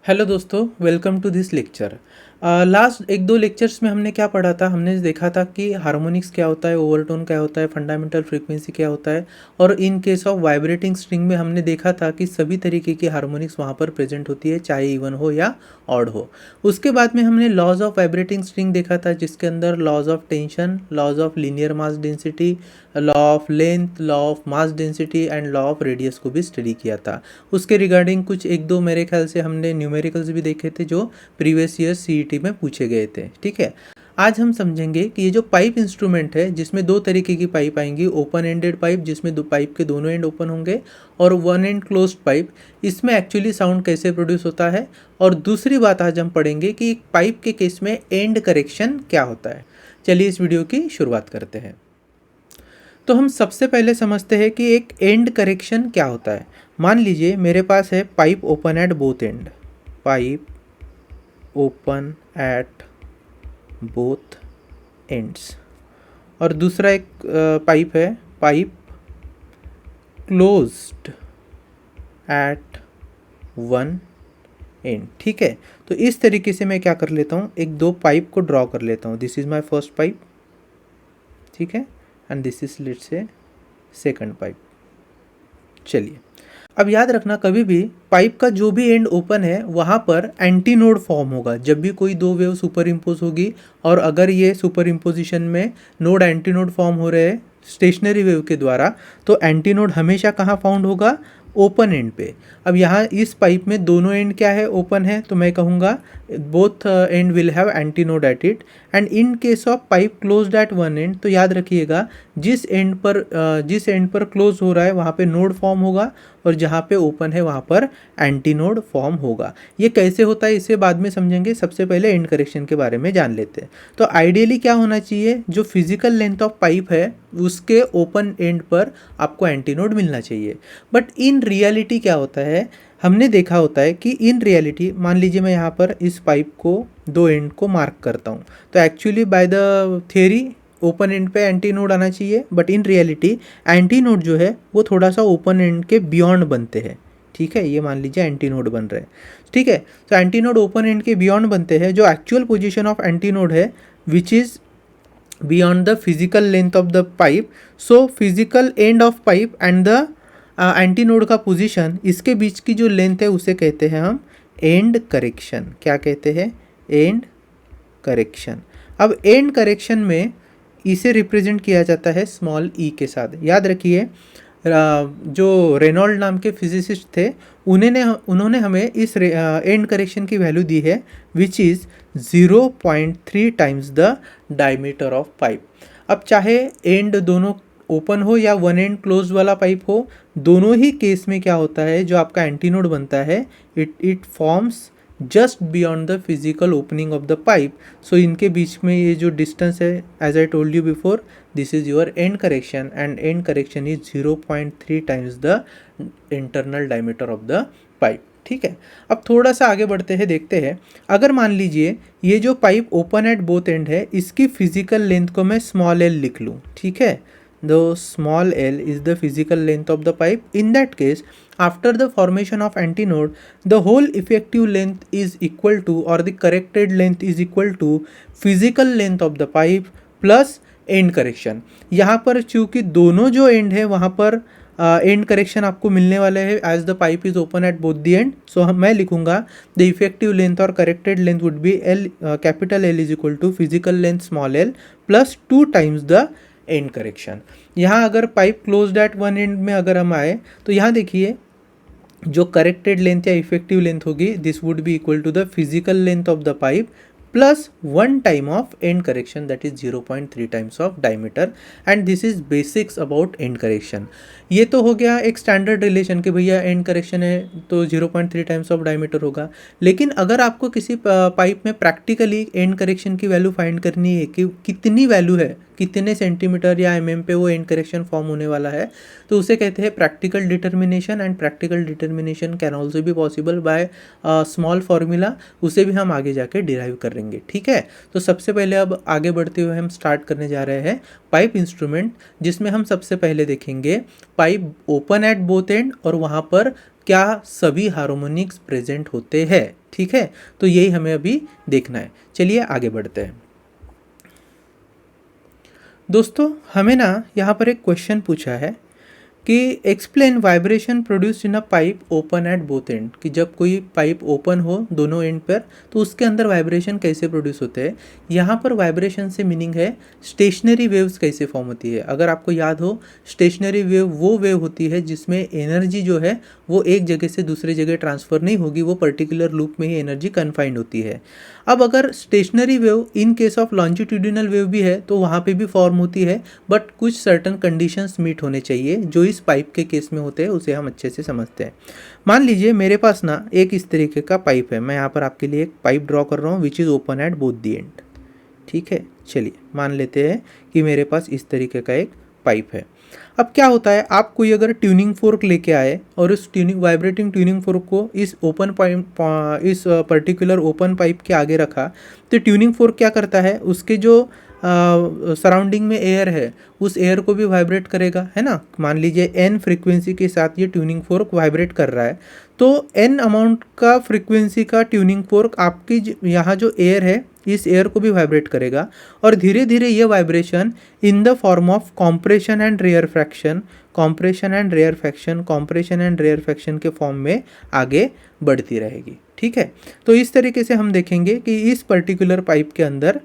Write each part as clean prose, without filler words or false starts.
Hello दोस्तों, welcome to this lecture. Last एक दो लेक्चर्स में हमने क्या पढ़ा था। हमने देखा था कि हार्मोनिक्स क्या होता है, ओवरटोन क्या होता है, फंडामेंटल फ्रीक्वेंसी क्या होता है। और in case of vibrating string में हमने देखा था कि सभी तरीके की हार्मोनिक्स वहाँ पर प्रेजेंट होती है, चाहे इवन हो या ऑड हो। उसके बाद में हमने लॉज ऑफ वाइब्रेटिंग स्ट्रिंग देखा था, जिसके अंदर laws of tension, laws of linear mass density, law of length, law of mass density and law of radius को भी स्टडी किया था। उसके रिगार्डिंग कुछ एक दो मेरे ख्याल से हमने न्यूमेरिकल्स भी देखे थे जो प्रीवियस ईयर सीईटी में पूछे गए थे। ठीक है, आज हम समझेंगे कि ये जो पाइप इंस्ट्रूमेंट है, जिसमें दो तरीके की पाइप आएंगी, ओपन एंडेड पाइप जिसमें दो पाइप के दोनों एंड ओपन होंगे, और वन एंड क्लोज्ड पाइप, इसमें एक्चुअली साउंड कैसे प्रोड्यूस होता है। और दूसरी बात आज हम पढ़ेंगे कि एक पाइप के केस में एंड करेक्शन क्या होता है। चलिए इस वीडियो की शुरुआत करते हैं। तो हम सबसे पहले समझते हैं कि एक एंड करेक्शन क्या होता है। मान लीजिए मेरे पास है pipe open at both and, pipe open at both ends, और दूसरा एक पाइप है pipe closed at one end. ठीक है, तो इस तरीके से मैं क्या कर लेता हूँ, एक दो पाइप को ड्रॉ कर लेता हूँ। This is my first pipe, ठीक है, एंड दिस इज लेट्स से सेकंड पाइप। चलिए, अब याद रखना, कभी भी पाइप का जो भी एंड ओपन है वहाँ पर एंटी नोड फॉर्म होगा जब भी कोई दो वेव सुपर इम्पोज होगी। और अगर ये सुपर इम्पोजिशन में नोड एंटी नोड फॉर्म हो रहे हैं स्टेशनरी वेव के द्वारा, तो एंटी नोड हमेशा कहाँ फाउंड होगा, ओपन एंड पे। अब यहाँ इस पाइप में दोनों एंड क्या है, ओपन है, तो मैं कहूँगा both and will have anti node at it. And in case of pipe closed at one end, तो याद रखिएगा जिस एंड पर क्लोज हो रहा है वहाँ पे नोड फॉर्म होगा, और जहाँ पे ओपन है वहाँ पर एंटी नोड फॉर्म होगा। ये कैसे होता है इसे बाद में समझेंगे, सबसे पहले एंड करेक्शन के बारे में जान लेते हैं। तो आइडियली क्या होना चाहिए, जो फिजिकल लेंथ ऑफ पाइप है उसके ओपन एंड पर आपको एंटी नोड मिलना चाहिए। बट इन रियलिटी क्या होता है, हमने देखा होता है कि इन रियलिटी, मान लीजिए मैं यहाँ पर इस पाइप को दो एंड को मार्क करता हूँ, तो actually by the theory open and पे एंटी नोड आना चाहिए, but in reality anti node जो है वो थोड़ा सा ओपन एंड के बियॉन्ड बनते हैं। ठीक है, ये मान लीजिए एंटी नोड बन रहे हैं। ठीक है, तो एंटी नोड ओपन एंड के बियॉन्ड बनते हैं। जो actual position of anti node है which is beyond the physical length of the pipe, so physical end of pipe and the anti node का पोजीशन, इसके बीच की जो लेंथ है उसे कहते हैं हम एंड करेक्शन। क्या कहते हैं, एंड करेक्शन। अब एंड करेक्शन में इसे रिप्रेजेंट किया जाता है स्मॉल ई के साथ। याद रखिए, जो रेनॉल्ड नाम के फिजिसिस्ट थे, उन्होंने हमें इस एंड करेक्शन की वैल्यू दी है which is 0.3 times the diameter of pipe. अब चाहे एंड दोनों ओपन हो या वन एंड क्लोज वाला पाइप हो, दोनों ही केस में क्या होता है, जो आपका एंटीनोड बनता है it forms just beyond the physical opening of the pipe. So इनके बीच में ये जो डिस्टेंस है, as I told you before, this is your end correction, and end correction is 0.3 times the internal diameter of the pipe. ठीक है, अब थोड़ा सा आगे बढ़ते हैं, देखते हैं। अगर मान लीजिए ये जो pipe open at both and है, इसकी फिजिकल लेंथ को मैं स्मॉल एल लिख लूँ। ठीक है, the small l is the physical length of the pipe. In that case, after the formation of antinode, the whole effective length is equal to, or the corrected length is equal to, physical length of the pipe plus end correction. यहाँ पर चूँकि दोनों जो and है वहाँ पर and correction आपको मिलने वाले हैं as the pipe is open at both the end. So मैं लिखूंगा द इफेक्टिव लेंथ और corrected length would be L, capital L is equal to physical length small L plus 2 times the end correction. यहाँ अगर pipe closed at one end में अगर हम आए, तो यहाँ देखिए जो करेक्टेड लेंथ या इफेक्टिव लेंथ होगी, this would be equal to the physical length of the pipe plus 1 time of end correction, that is 0.3 times of diameter. And this is basics about and correction. ये तो हो गया एक standard relation कि भैया and correction है तो 0.3 times of diameter होगा। लेकिन अगर आपको किसी पाइप में प्रैक्टिकली एंड करेक्शन की वैल्यू फाइंड करनी है कि कितनी वैल्यू है, कितने सेंटीमीटर या एमएम पे वो एंड करेक्शन फॉर्म होने वाला है, तो उसे कहते हैं practical determination. And practical determination can also भी पॉसिबल बाय स्मॉल फार्मूला, उसे भी हम आगे जाके डिराइव करेंगे। ठीक है, तो सबसे पहले अब आगे बढ़ते हुए हम स्टार्ट करने जा रहे हैं पाइप इंस्ट्रूमेंट, जिसमें हम सबसे पहले देखेंगे pipe open at both and और वहाँ पर क्या सभी हार्मोनिक्स प्रेजेंट होते हैं, ठीक है। तो यही हमें अभी देखना है। चलिए आगे बढ़ते हैं। दोस्तों हमें ना यहाँ पर एक क्वेश्चन पूछा है कि explain vibration produce in a pipe open at both and, कि जब कोई पाइप ओपन हो दोनों एंड पर तो उसके अंदर वाइब्रेशन कैसे प्रोड्यूस होते हैं। यहाँ पर वाइब्रेशन से मीनिंग है स्टेशनरी वेव्स कैसे फॉर्म होती है। अगर आपको याद हो, स्टेशनरी वेव वो वेव होती है जिसमें एनर्जी जो है वो एक जगह से दूसरी जगह ट्रांसफ़र नहीं होगी, वो पर्टिकुलर लूप में ही एनर्जी कन्फाइंड होती है। अब अगर stationary wave in case of longitudinal wave भी है तो वहाँ पे भी फॉर्म होती है, बट कुछ सर्टन कंडीशंस मीट होने चाहिए जो इस पाइप के केस में होते हैं, उसे हम अच्छे से समझते हैं। मान लीजिए मेरे पास ना एक इस तरीके का पाइप है, मैं यहाँ पर आपके लिए एक पाइप ड्रॉ कर रहा हूँ which is open at both the and, ठीक है। चलिए मान लेते हैं कि मेरे पास इस तरीके का एक पाइप है। अब क्या होता है, आप कोई अगर ट्यूनिंग फोर्क लेके आए और उस वाइब्रेटिंग ट्यूनिंग फोर्क को इस ओपन पाइप, इस पर्टिकुलर ओपन पाइप के आगे रखा, तो ट्यूनिंग फोर्क क्या करता है, उसके जो सराउंडिंग में एयर है उस एयर को भी वाइब्रेट करेगा, है ना। मान लीजिए एन फ्रीक्वेंसी के साथ ये ट्यूनिंग फोर्क वाइब्रेट कर रहा है, तो एन अमाउंट का फ्रीक्वेंसी का ट्यूनिंग फोर्क आपकी यहाँ जो एयर है इस एयर को भी वाइब्रेट करेगा, और धीरे धीरे ये vibration in the form of compression and rarefaction, compression and rarefaction, compression and rarefaction के फॉर्म में आगे बढ़ती रहेगी, ठीक है। तो इस तरीके से हम देखेंगे कि इस पर्टिकुलर पाइप के अंदर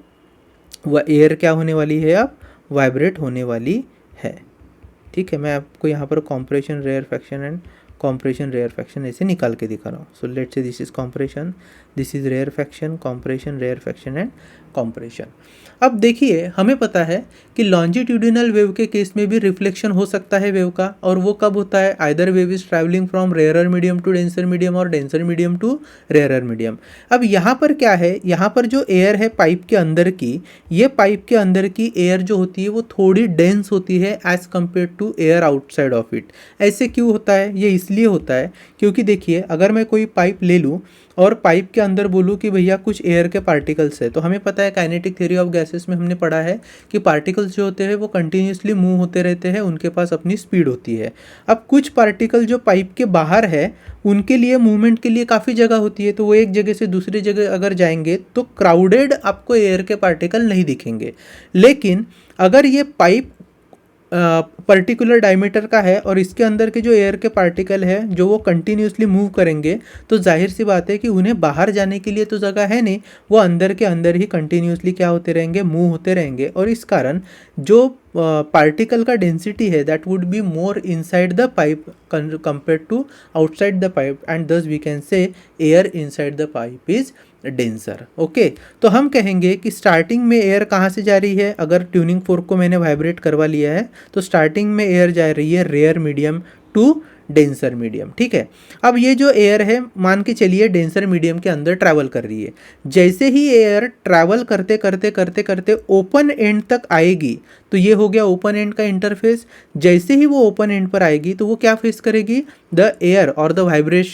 वह एयर क्या होने वाली है, अब वाइब्रेट होने वाली है, ठीक है। मैं आपको यहाँ पर compression rarefaction and compression rarefaction ऐसे निकाल के दिखा रहा हूँ। So let's say this is compression, this is rarefaction, compression rarefaction and compression. अब देखिए हमें पता है कि लॉन्जिट्यूडिनल वेव के केस में भी रिफ्लेक्शन हो सकता है वेव का, और वो कब होता है, either wave is travelling from rarer medium to denser medium और denser medium to rarer medium. अब यहाँ पर क्या है, यहाँ पर जो एयर है पाइप के अंदर की, ये पाइप के अंदर की एयर जो होती है वो थोड़ी डेंस होती है as compare to air outside of it. ऐसे क्यों होता है, ये इसलिए होता है क्योंकि देखिए अगर मैं कोई पाइप ले लूँ और पाइप के अंदर बोलूँ कि भैया कुछ एयर के पार्टिकल्स है, तो हमें पता है काइनेटिक थ्योरी ऑफ गैसेस में हमने पढ़ा है कि पार्टिकल्स जो होते हैं वो कंटिन्यूसली मूव होते रहते हैं, उनके पास अपनी स्पीड होती है। अब कुछ पार्टिकल जो पाइप के बाहर है उनके लिए मूवमेंट के लिए काफ़ी जगह होती है, तो वो एक जगह से दूसरी जगह अगर जाएंगे तो क्राउडेड आपको एयर के पार्टिकल नहीं दिखेंगे। लेकिन अगर ये पाइप पर्टिकुलर डायमीटर का है और इसके अंदर के जो एयर के पार्टिकल है जो वो कंटिन्यूसली मूव करेंगे, तो जाहिर सी बात है कि उन्हें बाहर जाने के लिए तो जगह है नहीं, वो अंदर के अंदर ही कंटिन्यूसली क्या होते रहेंगे, मूव होते रहेंगे, और इस कारण जो पार्टिकल का डेंसिटी है that would be more inside the pipe compare to outside the pipe, and thus we can say air inside the pipe is denser. Okay, तो हम कहेंगे कि स्टार्टिंग में एयर कहाँ से जा रही है, अगर ट्यूनिंग फोर्क को मैंने वाइब्रेट करवा लिया है तो स्टार्टिंग में एयर जा रही है rare medium to denser medium, ठीक है। अब ये जो एयर है मान के चलिए डेंसर मीडियम के अंदर ट्रैवल कर रही है, जैसे ही एयर ट्रैवल करते करते करते करते ओपन एंड तक आएगी, तो ये हो गया ओपन एंड का इंटरफेस। जैसे ही वो ओपन एंड पर आएगी तो वो क्या फेस करेगी, द एयर और the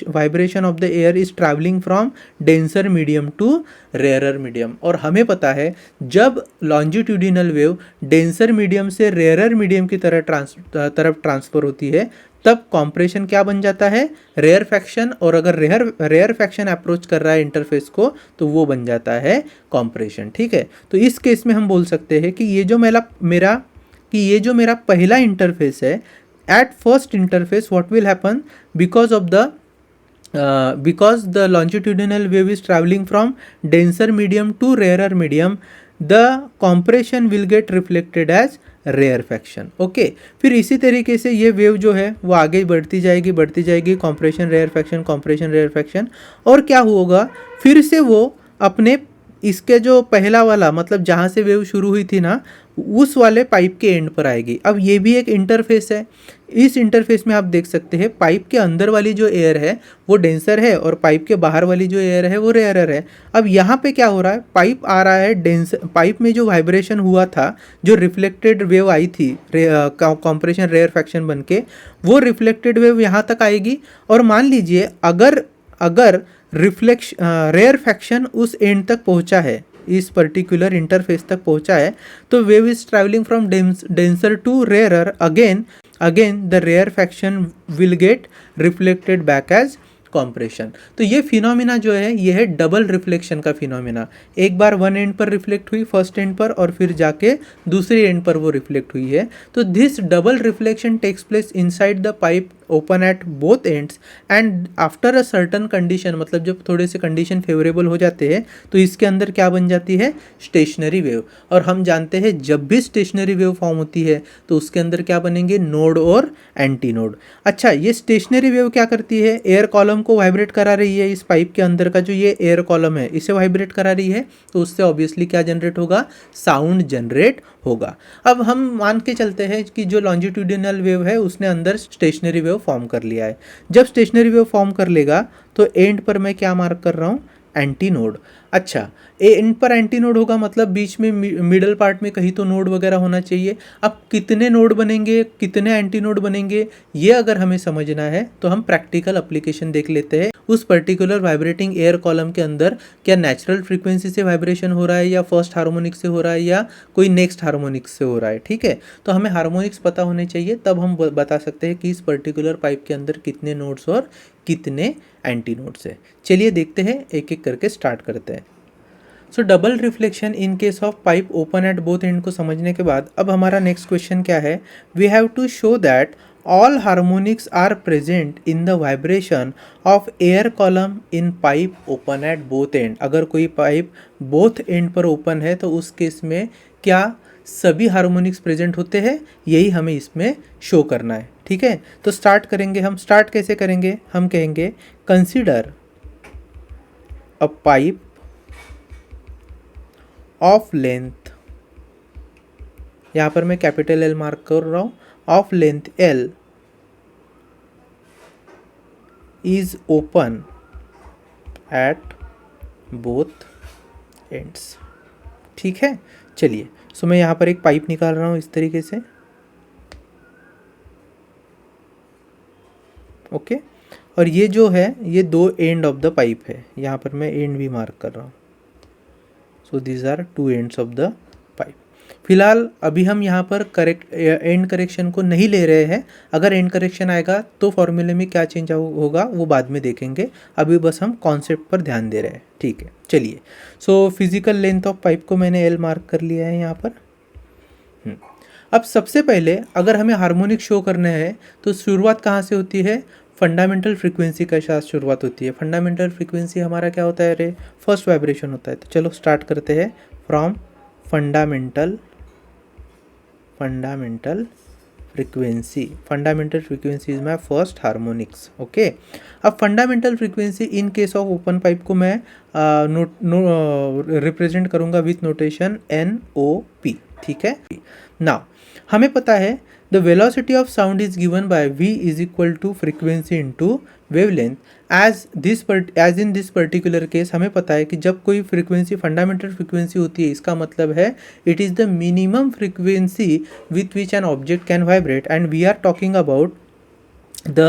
vibration of the air is travelling from denser medium to rarer medium. और हमें पता है जब लॉन्जिट्यूडिनल वेव डेंसर मीडियम से रेयरर मीडियम की तरफ ट्रांसफर होती है तब कॉम्प्रेशन क्या बन जाता है, रेयर फ्रैक्शन, और अगर रेयर फ्रैक्शन अप्रोच कर रहा है इंटरफेस को तो वो बन जाता है कॉम्प्रेशन, ठीक है। तो इस केस में हम बोल सकते हैं कि ये जो मेरा पहला इंटरफेस है, at first interface what will happen, because the longitudinal wave is traveling from denser medium to rarer medium, the compression will get reflected as rarefaction. Okay, फिर इसी तरीके से ये वेव जो है वो आगे बढ़ती जाएगी, compression rarefaction, compression rarefaction, और क्या होगा, फिर से वो अपने इसके जो पहला वाला मतलब जहाँ से वेव शुरू हुई थी ना उस वाले पाइप के एंड पर आएगी। अब ये भी एक इंटरफेस है, इस इंटरफेस में आप देख सकते हैं पाइप के अंदर वाली जो एयर है वो डेंसर है और पाइप के बाहर वाली जो एयर है वो रेयरर है। अब यहाँ पे क्या हो रहा है, पाइप आ रहा है डेंसर, पाइप में जो वाइब्रेशन हुआ था, जो रिफ्लेक्टेड वेव आई थी कॉम्प्रेशन रेयर फ्रैक्शन बन के, वो रिफ्लेक्टेड वेव यहाँ तक आएगी, और मान लीजिए अगर रेयर फ्रैक्शन उस एंड तक पहुँचा है, इस पर्टिकुलर इंटरफेस तक पहुंचा है, तो wave is travelling from denser to rarer again, again the rarefaction will get reflected back as compression. तो ये फिनोमिना जो है ये है डबल रिफ्लेक्शन का फिनोमिना। एक बार वन एंड पर रिफ्लेक्ट हुई फर्स्ट एंड पर और फिर जाके दूसरी एंड पर वो रिफ्लेक्ट हुई है। तो this double reflection takes place inside the pipe open at both ends and after a certain condition, मतलब जब थोड़े से कंडीशन फेवरेबल हो जाते हैं तो इसके अंदर क्या बन जाती है, स्टेशनरी वेव। और हम जानते हैं जब भी स्टेशनरी वेव फॉर्म होती है तो उसके अंदर क्या बनेंगे, नोड और एंटी नोड। अच्छा, ये स्टेशनरी वेव क्या करती है, एयर कॉलम को वाइब्रेट करा रही है। इस पाइप के अंदर का जो ये एयर कॉलम है इसे वाइब्रेट करा रही है, तो उससे ऑब्वियसली क्या जनरेट होगा, साउंड जनरेट होगा। अब हम मान के चलते हैं कि जो लॉन्जिट्यूडिनल वेव है उसने अंदर स्टेशनरी वेव फॉर्म कर लिया है। जब स्टेशनरी वेव फॉर्म कर लेगा तो एंड पर मैं क्या मार्क कर रहा हूँ, एंटी नोड। अच्छा, एंड पर एंटी नोड होगा मतलब बीच में मिडल पार्ट में कहीं तो नोड वगैरह होना चाहिए। अब कितने नोड बनेंगे, कितने एंटी नोड बनेंगे, ये अगर हमें समझना है तो हम प्रैक्टिकल एप्लीकेशन देख लेते हैं। उस पर्टिकुलर वाइब्रेटिंग एयर कॉलम के अंदर क्या नेचुरल फ्रीक्वेंसी से वाइब्रेशन हो रहा है या फर्स्ट हार्मोनिक से हो रहा है या कोई नेक्स्ट हार्मोनिक से हो रहा है। ठीक है, तो हमें हार्मोनिक्स पता होने चाहिए, तब हम बता सकते हैं कि इस पर्टिकुलर पाइप के अंदर कितने नोड्स और कितने एंटी नोड्स है। चलिए देखते हैं, एक एक करके स्टार्ट करते हैं। सो double reflection in case of pipe open at both and को समझने के बाद अब हमारा नेक्स्ट क्वेश्चन क्या है, we have to show that all harmonics are present in the vibration of air column in pipe open at both end. अगर कोई पाइप बोथ एंड पर ओपन है तो उस केस में क्या सभी हार्मोनिक्स प्रेजेंट होते हैं, यही हमें इसमें शो करना है। ठीक है, तो स्टार्ट करेंगे हम। स्टार्ट कैसे करेंगे, हम कहेंगे consider a pipe of length, यहाँ पर मैं कैपिटल एल मार्क कर रहा हूँ, of length L is open at both ends. ठीक है, चलिए सो मैं यहाँ पर एक पाइप निकाल रहा हूँ इस तरीके से। ओके, और ये जो है ये दो एंड ऑफ द पाइप है, यहाँ पर मैं एंड भी मार्क कर रहा हूँ। So these are two ends of the pipe. फिलहाल अभी हम यहाँ पर करेक्ट एंड करेक्शन को नहीं ले रहे हैं। अगर एंड करेक्शन आएगा तो फॉर्मूले में क्या चेंज होगा वो बाद में देखेंगे, अभी बस हम कॉन्सेप्ट पर ध्यान दे रहे हैं। ठीक है, चलिए so physical length of pipe को मैंने एल मार्क कर लिया है यहाँ पर। अब सबसे पहले अगर हमें हार्मोनिक शो करना है तो शुरुआत कहाँ से होती है, फंडामेंटल फ्रीक्वेंसी के साथ शुरुआत होती है। फंडामेंटल फ्रीक्वेंसी हमारा क्या होता है, अरे फर्स्ट वाइब्रेशन होता है। तो चलो स्टार्ट करते हैं from fundamental frequency. Fundamental frequency is my first harmonics. Okay, अब fundamental frequency in case of open pipe को मैं रिप्रेजेंट करूंगा विथ नोटेशन NOP। ठीक है, नाउ हमें पता है the velocity of sound is given by v is equal to frequency into wavelength. As in this particular case हमें पता है कि जब कोई फ्रीक्वेंसी फंडामेंटल फ्रीक्वेंसी होती है इसका मतलब है it is the minimum frequency with which an object can vibrate and we are talking about the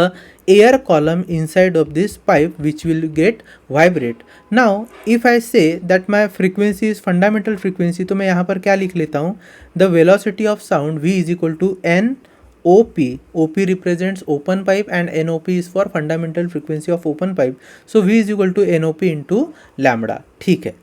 air column inside of this pipe which will get vibrate. Now if I say that my frequency is fundamental frequency, तो मैं यहाँ पर क्या लिख लेता हूँ, the velocity of sound v is equal to NOP. OP represents open pipe and NOP is for fundamental frequency of open pipe. So v is equal to NOP into lambda. ठीक है,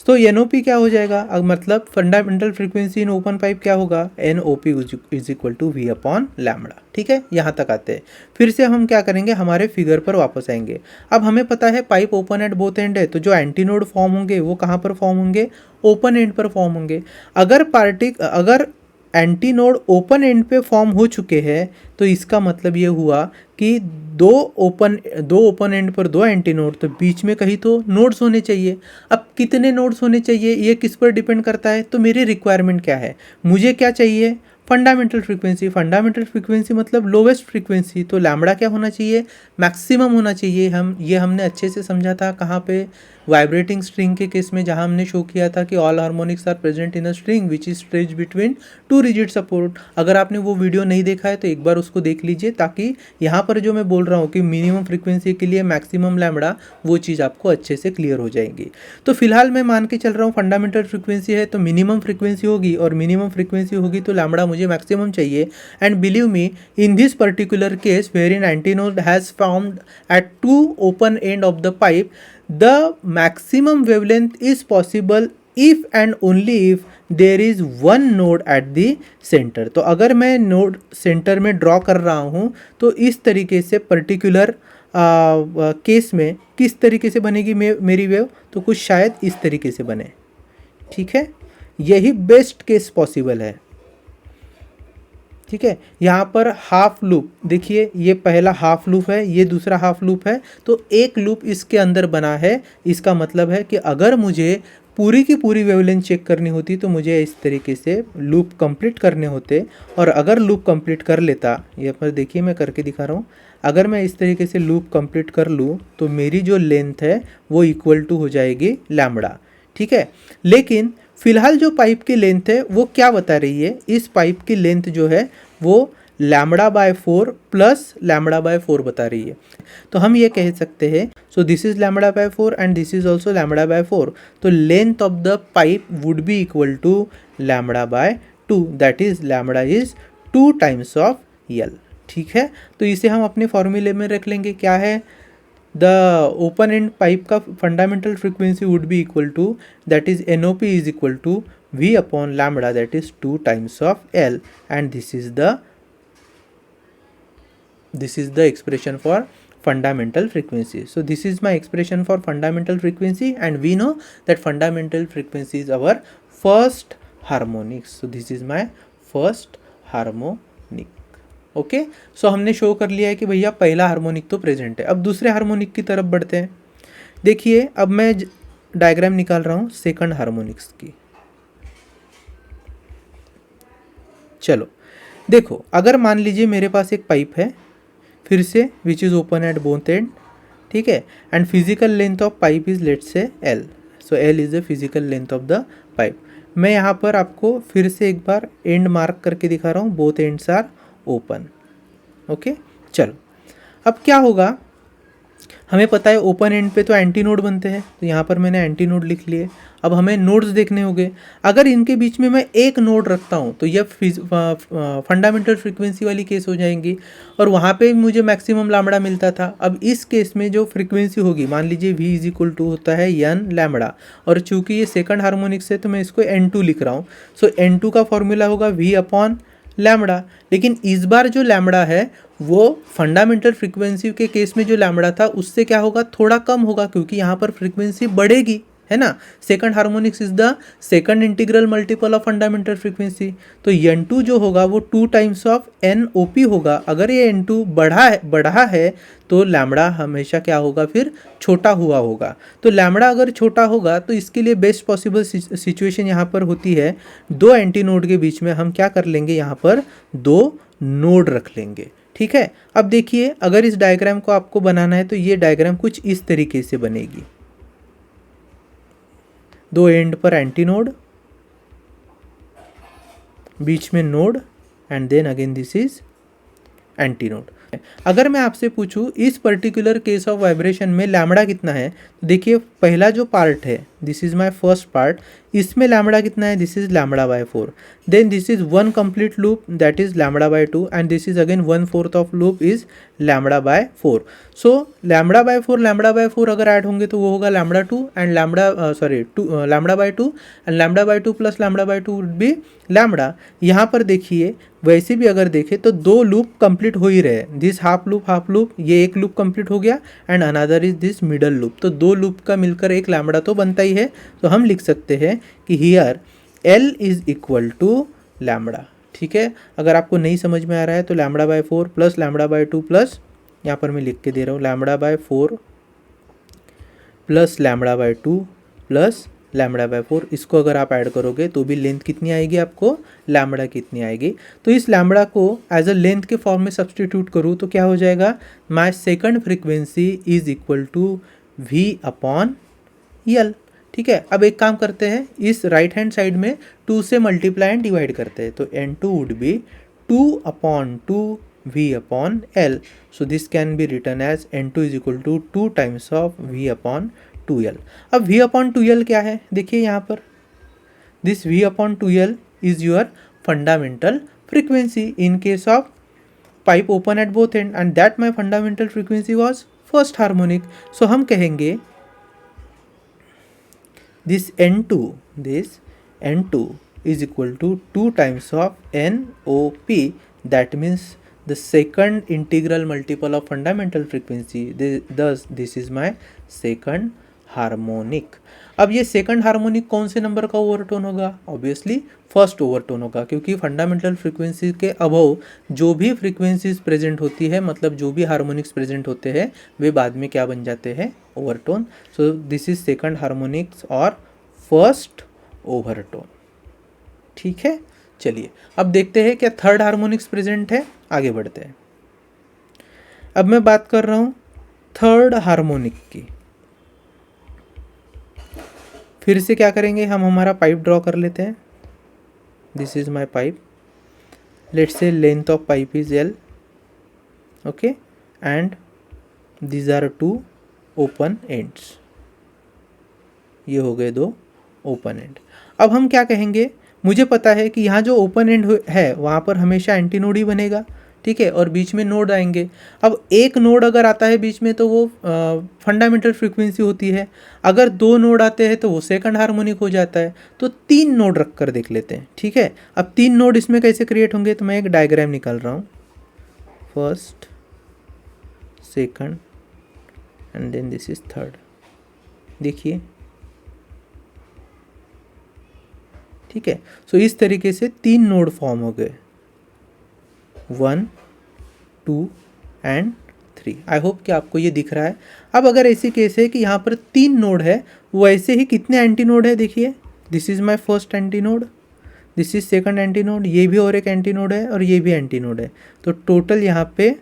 तो NOP क्या हो जाएगा, अब मतलब fundamental frequency in open pipe क्या होगा, NOP is equal to V upon lambda. ठीक है, यहाँ तक आते हैं। फिर से हम क्या करेंगे, हमारे फिगर पर वापस आएंगे। अब हमें पता है pipe open at both and है, तो जो एंटी नोड फॉर्म होंगे वो कहाँ पर फॉर्म होंगे, ओपन एंड पर फॉर्म होंगे। अगर एंटी नोड ओपन एंड पे फॉर्म हो चुके हैं तो इसका मतलब ये हुआ कि दो ओपन एंड पर दो एंटी नोड, तो बीच में कहीं तो नोड्स होने चाहिए। अब कितने नोड्स होने चाहिए ये किस पर डिपेंड करता है, तो मेरी रिक्वायरमेंट क्या है, मुझे क्या चाहिए, फंडामेंटल फ्रीक्वेंसी। फंडामेंटल फ्रीक्वेंसी मतलब लोवेस्ट फ्रीक्वेंसी, तो लैम्बडा क्या होना चाहिए, मैक्सिमम होना चाहिए। हमने अच्छे से समझा था कहाँ पे, वाइब्रेटिंग स्ट्रिंग के केस में जहाँ हमने शो किया था कि all harmonics are present in a string which is stretched between two rigid support. अगर आपने वो वीडियो नहीं देखा है तो एक बार उसको देख लीजिए, ताकि यहाँ पर जो मैं बोल रहा हूँ कि मिनिमम फ्रीक्वेंसी के लिए मैक्सिमम लैम्बडा, वो चीज़ आपको अच्छे से क्लियर हो जाएगी। तो फिलहाल मैं मान के चल रहा हूँ फंडामेंटल फ्रीक्वेंसी है तो मिनिमम फ्रीक्वेंसी होगी, और मिनिमम फ्रीक्वेंसी होगी तो लैम्बडा मुझे मैक्सिमम चाहिए। And believe me, in this particular case where in antinode has found at two open end of the pipe, the maximum wavelength is possible if and only if there is one node at the center। तो अगर मैं node centre में draw कर रहा हूँ तो इस तरीके से पर्टिकुलर केस में किस तरीके से बनेगी मेरी वेव, तो कुछ शायद इस तरीके से बने। ठीक है, यही बेस्ट केस पॉसिबल है। ठीक है, यहाँ पर हाफ लूप देखिए, ये पहला हाफ लूप है, ये दूसरा हाफ लूप है, तो एक लूप इसके अंदर बना है। इसका मतलब है कि अगर मुझे पूरी की पूरी वेवलेंथ चेक करनी होती तो मुझे इस तरीके से लूप कंप्लीट करने होते, और अगर लूप कंप्लीट कर लेता, ये पर देखिए मैं करके दिखा रहा हूँ, अगर मैं इस तरीके से लूप कंप्लीट कर लूँ तो मेरी जो लेंथ है वो इक्वल टू हो जाएगी लैम्बडा। ठीक है, लेकिन फिलहाल जो पाइप की लेंथ है वो क्या बता रही है, इस पाइप की लेंथ जो है वो lambda by 4 plus lambda by 4 बता रही है। तो हम ये कह सकते हैं, so this is lambda by 4 and this is also lambda by 4, तो length of the pipe would be equal to lambda by 2, that is lambda is 2 times of L. ठीक है, तो इसे हम अपने फॉर्मूले में रख लेंगे, क्या है, द ओपन एंड पाइप का fundamental frequency would be equal to, that is NOP is equal to V upon lambda, that is 2 times of L, and this is the expression for fundamental frequency. So this is my expression for fundamental frequency, and we know that fundamental frequency is our first harmonics. So this is my first harmonic. Okay, so हमने show कर लिया है कि भैया पहला harmonic तो present है। अब दूसरे हार्मोनिक की तरफ बढ़ते हैं। देखिए, अब मैं डायग्राम निकाल रहा हूँ सेकंड हार्मोनिक्स की। चलो देखो, अगर मान लीजिए मेरे पास एक पाइप है फिर से which is open at both and, ठीक है, and physical length of pipe is let's से L, so L is the physical length of the pipe. मैं यहाँ पर आपको फिर से एक बार एंड मार्क करके दिखा रहा हूँ, both ends are open. Okay, चलो अब क्या होगा, हमें पता है ओपन एंड पे तो एंटी नोड बनते हैं, तो यहाँ पर मैंने एंटी नोड लिख लिए। अब हमें नोड्स देखने होंगे, अगर इनके बीच में मैं एक नोड रखता हूँ तो यह फंडामेंटल फ्रीक्वेंसी वाली केस हो जाएंगी, और वहाँ पे मुझे मैक्सिमम लैम्बडा मिलता था। अब इस केस में जो फ्रीक्वेंसी होगी, मान लीजिए V इज इक्वल टू होता है N लैम्बडा, और चूंकि ये सेकंड हार्मोनिक्स है तो मैं इसको N2 लिख रहा हूँ। सो N2 का फॉर्मूला होगा V अपॉन लैम्बडा, लेकिन इस बार जो लैम्बडा है वो फंडामेंटल फ्रीक्वेंसी के केस में जो लैम्बडा था उससे क्या होगा, थोड़ा कम होगा, क्योंकि यहाँ पर फ्रीक्वेंसी बढ़ेगी, है ना। Second harmonics is the second integral multiple of fundamental frequency, तो N2 जो होगा वो 2 टाइम्स ऑफ NOP होगा। अगर ये N2 बढ़ा है तो लैम्बडा हमेशा क्या होगा, फिर छोटा हुआ होगा। तो लैम्बडा अगर छोटा होगा तो इसके लिए बेस्ट पॉसिबल सिचुएशन यहाँ पर होती है, दो एंटी नोड के बीच में हम क्या कर लेंगे, यहाँ पर 2 नोड रख लेंगे। ठीक है, अब देखिए, अगर इस डायग्राम को आपको बनाना है तो ये डायग्राम कुछ इस तरीके से बनेगी, 2 एंड पर एंटी नोड, बीच में node, and then again this is antinode. अगर मैं आपसे पूछूं इस पर्टिकुलर केस ऑफ वाइब्रेशन में लैम्बडा कितना है, तो देखिए पहला जो पार्ट है, this is my first part, इसमें लैम्बडा कितना है, this is lambda by 4, then this is 1 complete loop that is lambda by 2, and this is again 1/4 of loop is lambda by 4। So lambda by 4 अगर add होंगे तो वो होगा lambda 2 and lambda by 2 and lambda by 2 plus lambda by 2 would be lambda. यहाँ पर देखिए वैसे भी अगर देखें तो 2 लूप कंप्लीट हो ही रहे, दिस हाफ लूप, ये एक लूप कंप्लीट हो गया and another is this middle loop, तो 2 लूप का मिलकर एक लैम्बडा तो बनता ही है। तो हम लिख सकते हैं कि here L is equal to lambda. ठीक है, अगर आपको नहीं समझ में आ रहा है तो lambda by 4 plus lambda by 2 plus, यहाँ पर मैं लिख के दे रहा हूँ, lambda by 4 plus lambda by 2 plus lambda by 4, इसको अगर आप ऐड करोगे तो भी लेंथ कितनी आएगी आपको, लैम्बडा कितनी आएगी। तो इस लैम्बडा को एज अ लेंथ के फॉर्म में सब्सटीट्यूट करूँ तो क्या हो जाएगा, my second frequency is equal to V upon L. ठीक है, अब एक काम करते हैं, इस राइट हैंड साइड में 2 से मल्टीप्लाई एंड डिवाइड करते हैं, तो N2 would be 2/2 V/L। So this can be written as N2 is equal to 2 times of V/2L। अब V/2L क्या है, देखिए यहाँ पर, this V/2L is your fundamental frequency in case of pipe open at both end, and that my fundamental frequency was first harmonic. So हम कहेंगे this N2 is equal to 2 times of NOP, that means the second integral multiple of fundamental frequency, thus this is my second harmonic. अब ये second harmonic कौन से number का overtone होगा, obviously first overtone होगा, क्योंकि फंडामेंटल फ्रीक्वेंसी के above जो भी फ्रीक्वेंसीज प्रेजेंट होती है, मतलब जो भी हार्मोनिक्स प्रेजेंट होते हैं, वे बाद में क्या बन जाते हैं, overtone. So this is second harmonics और फर्स्ट ओवरटोन। ठीक है, चलिए अब देखते हैं क्या थर्ड हार्मोनिक्स प्रेजेंट है, आगे बढ़ते हैं। अब मैं बात कर रहा हूँ थर्ड हार्मोनिक की। फिर से क्या करेंगे, हम हमारा पाइप ड्रॉ कर लेते हैं। This is my pipe, let's say length of pipe is L, okay, and these are 2 open ends, ये हो गए 2 ओपन एंड। अब हम क्या कहेंगे, मुझे पता है कि यहाँ जो ओपन एंड है वहाँ पर हमेशा एंटी नोड ही बनेगा, ठीक है, और बीच में नोड आएंगे। अब एक नोड अगर आता है बीच में तो वो फंडामेंटल फ्रीक्वेंसी होती है, अगर 2 नोड आते हैं तो वो सेकंड हार्मोनिक हो जाता है। तो 3 नोड रख कर देख लेते हैं, ठीक है। अब 3 नोड इसमें कैसे क्रिएट होंगे, तो मैं एक डायग्राम निकाल रहा हूँ, first, second and then this is third, देखिए, ठीक है। सो इस तरीके से 3 नोड फॉर्म हो गए, 1, 2 एंड 3। आई होप कि आपको ये दिख रहा है। अब अगर ऐसी केस है कि यहाँ पर 3 नोड है, वैसे ही कितने एंटी नोड है, देखिए, this is my first anti node, this is second anti node, ये भी और एक एंटी नोड है, और ये भी एंटी नोड है। तो टोटल यहाँ पे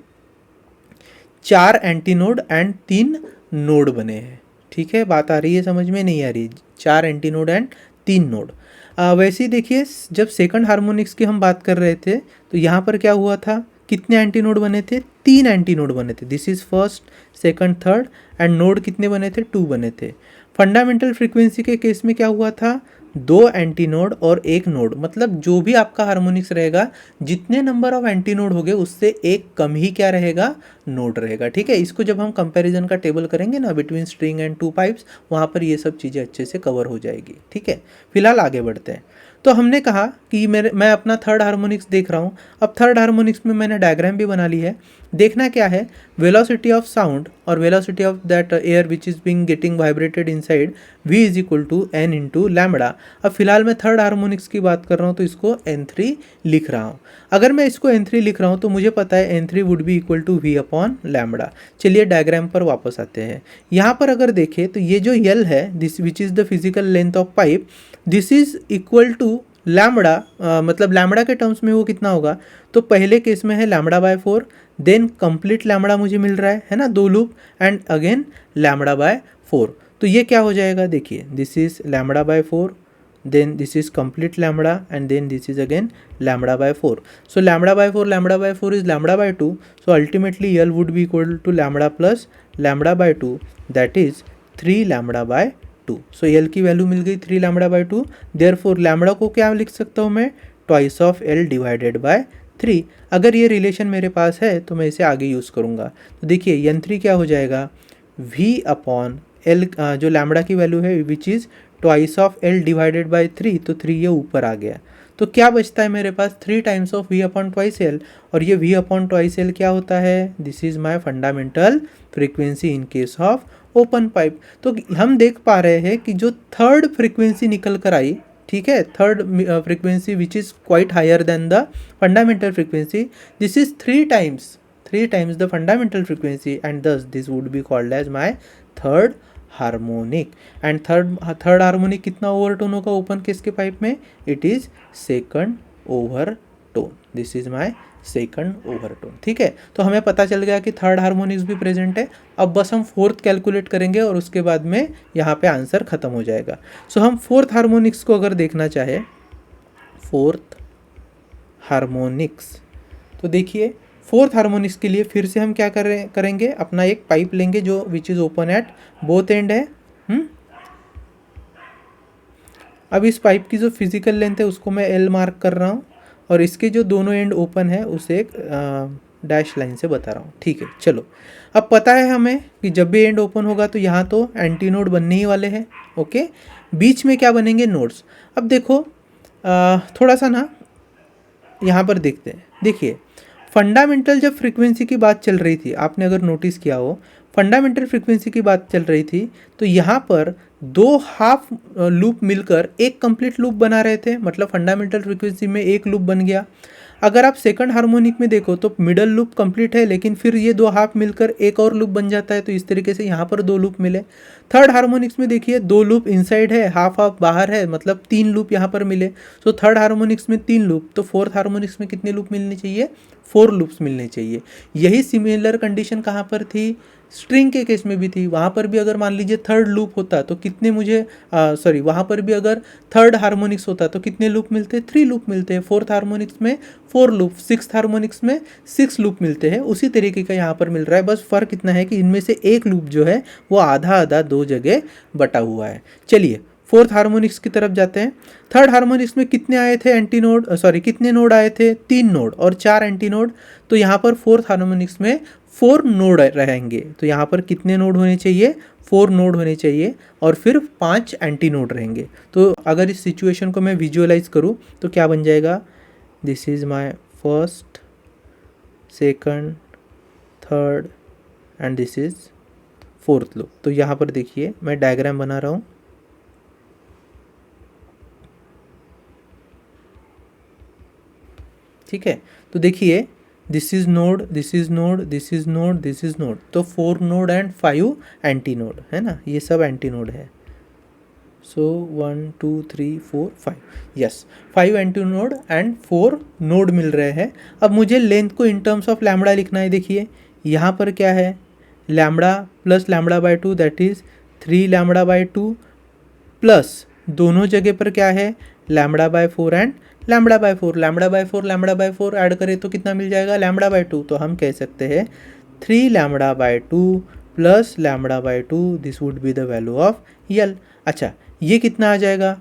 4 एंटी नोड एंड 3 नोड बने हैं। ठीक है, बात आ रही है समझ में, नहीं आ रही, 4 एंटी नोड एंड 3 नोड। वैसे ही देखिए, जब सेकंड हार्मोनिक्स की हम बात कर रहे थे तो यहाँ पर क्या हुआ था, कितने एंटी नोड बने थे, 3 एंटी नोड बने थे। This is first, second, third, and node कितने बने थे, 2 बने थे। फंडामेंटल फ्रीक्वेंसी के केस में क्या हुआ था, 2 एंटी नोड और 1 नोड, मतलब जो भी आपका हार्मोनिक्स रहेगा, जितने नंबर ऑफ एंटी नोड हो गए उससे एक कम ही क्या रहेगा, नोड रहेगा। ठीक है, इसको जब हम कंपैरिजन का टेबल करेंगे ना बिटवीन स्ट्रिंग एंड 2 पाइप्स, वहाँ पर ये सब चीज़ें अच्छे से कवर हो जाएगी। ठीक है, फिलहाल आगे बढ़ते हैं। तो हमने कहा कि मैं अपना थर्ड हार्मोनिक्स देख रहा हूँ। अब थर्ड हार्मोनिक्स में मैंने डायग्राम भी बना ली है। देखना क्या है, वेलोसिटी ऑफ साउंड और velocity of that air which is being getting vibrated inside v is equal to n into lambda. अब फिलहाल मैं थर्ड हार्मोनिक्स की बात कर रहा हूँ तो इसको n3 लिख रहा हूँ। अगर मैं इसको n3 लिख रहा हूँ तो मुझे पता है n3 would be equal to v upon lambda. चलिए डायग्राम पर वापस आते हैं। यहाँ पर अगर देखें तो ये जो L है, this which is the physical length of pipe, this is equal to lambda, मतलब लैम्बडा के टर्म्स में वो कितना होगा, तो पहले केस में है lambda by 4, then complete lambda मुझे मिल रहा है ना, 2 loop, and again lambda by 4। तो ये क्या हो जाएगा, देखिए, this is lambda by 4, then this is complete lambda, and then this is again lambda by 4। So lambda by 4 is lambda by 2। So ultimately L would be equal to lambda plus lambda by 2, that is 3 lambda by 2। So L की value मिल गई 3 lambda by 2। Therefore lambda को क्या लिख सकता हूँ मैं, twice of L divided by 3। अगर ये रिलेशन मेरे पास है तो मैं इसे आगे यूज़ करूँगा। तो देखिए N3 क्या हो जाएगा, V अपॉन L, जो लैम्बडा की वैल्यू है which is twice of L divided by 3, तो 3 ये ऊपर आ गया। तो क्या बचता है मेरे पास, 3 times of V upon twice L, और ये V अपॉन ट्वाइस L क्या होता है, this is my fundamental frequency in case of open pipe. तो हम देख पा रहे हैं कि जो थर्ड फ्रीक्वेंसी निकल कर आई, ठीक है, third frequency which is quite higher than the fundamental frequency, this is 3 times the fundamental frequency, and thus this would be called as my third harmonic. And third harmonic कितना overtone होगा open case के pipe में, it is second overtone. This is my second overtone. ठीक है, तो हमें पता चल गया कि थर्ड हार्मोनिक्स भी प्रेजेंट है। अब बस हम फोर्थ कैलकुलेट करेंगे और उसके बाद में यहाँ पे आंसर खत्म हो जाएगा। सो हम फोर्थ हार्मोनिक्स को अगर देखना चाहे, फोर्थ हार्मोनिक्स, तो देखिए फोर्थ हार्मोनिक्स के लिए फिर से हम क्या करेंगे, अपना एक पाइप लेंगे जो which is open at both and है। अब इस पाइप की जो फिजिकल लेंथ है उसको मैं एल मार्क कर रहा हूँ और इसके जो दोनों एंड ओपन है उसे एक डैश लाइन से बता रहा हूँ। ठीक है, चलो अब पता है हमें कि जब भी एंड ओपन होगा तो यहाँ तो एंटी नोड बनने ही वाले हैं। ओके, बीच में क्या बनेंगे, नोड्स। अब देखो थोड़ा सा ना यहाँ पर देखते हैं। देखिए फंडामेंटल जब फ्रीक्वेंसी की बात चल रही थी, आपने अगर नोटिस किया हो, फंडामेंटल फ्रीक्वेंसी की बात चल रही थी तो यहाँ पर दो हाफ लूप मिलकर एक कंप्लीट लूप बना रहे थे, मतलब फंडामेंटल फ्रीक्वेंसी में एक लूप बन गया। अगर आप सेकंड हार्मोनिक में देखो तो मिडल लूप कंप्लीट है लेकिन फिर ये दो हाफ मिलकर एक और लूप बन जाता है, तो इस तरीके से यहाँ पर दो लूप मिले। थर्ड हार्मोनिक्स में देखिए दो लूप इनसाइड है, हाफ हाफ बाहर है, मतलब तीन लूप यहाँ पर मिले। सो थर्ड हार्मोनिक्स में तीन लूप, तो फोर्थ हार्मोनिक्स में कितने लूप मिलने चाहिए, 4 लूप्स मिलने चाहिए। यही सिमिलर कंडीशन कहाँ पर थी, स्ट्रिंग के केस में भी थी। वहाँ पर भी अगर मान लीजिए थर्ड लूप होता तो कितने वहाँ पर भी अगर थर्ड हार्मोनिक्स होता तो कितने लूप मिलते, 3 लूप मिलते हैं। फोर्थ हार्मोनिक्स में 4 लूप, सिक्स्थ हार्मोनिक्स में 6 लूप मिलते हैं। उसी तरीके का यहाँ पर मिल रहा है, बस फ़र्क इतना है कि इनमें से एक लूप जो है वो आधा आधा दो जगह बटा हुआ है। चलिए फोर्थ हार्मोनिक्स की तरफ जाते हैं। थर्ड हार्मोनिक्स में कितने आए थे एंटी नोड, कितने नोड आए थे, 3 नोड और 4 एंटी नोड। तो यहाँ पर फोर्थ हार्मोनिक्स में 4 नोड रहेंगे, तो यहाँ पर कितने नोड होने चाहिए, 4 नोड होने चाहिए और फिर 5 एंटी नोड रहेंगे। तो अगर इस सिचुएशन को मैं विजुअलाइज करूँ तो क्या बन जाएगा, this is my first, second, third and this is fourth loop. तो यहाँ पर देखिए मैं डायग्राम बना रहा हूँ। ठीक है, तो देखिए this is node, this is node, this is node, this is node, तो 4 नोड एंड 5 एंटी नोड है ना, ये सब एंटी नोड है। So 1 2 3 4 5, yes 5 anti node and 4 node मिल रहे हैं। अब मुझे लेंथ को इन टर्म्स ऑफ लैम्बडा लिखना है। देखिए यहाँ पर क्या है, lambda plus lambda by 2 that is 3 lambda by 2 plus दोनों जगह पर क्या है, lambda by 4 and lambda by 4। Lambda by 4 lambda by 4 add करें तो कितना मिल जाएगा, लैम्बडा बाय 2। तो हम कह सकते हैं 3 lambda by 2 plus lambda by 2, this would be the value of L. अच्छा ये कितना आ जाएगा,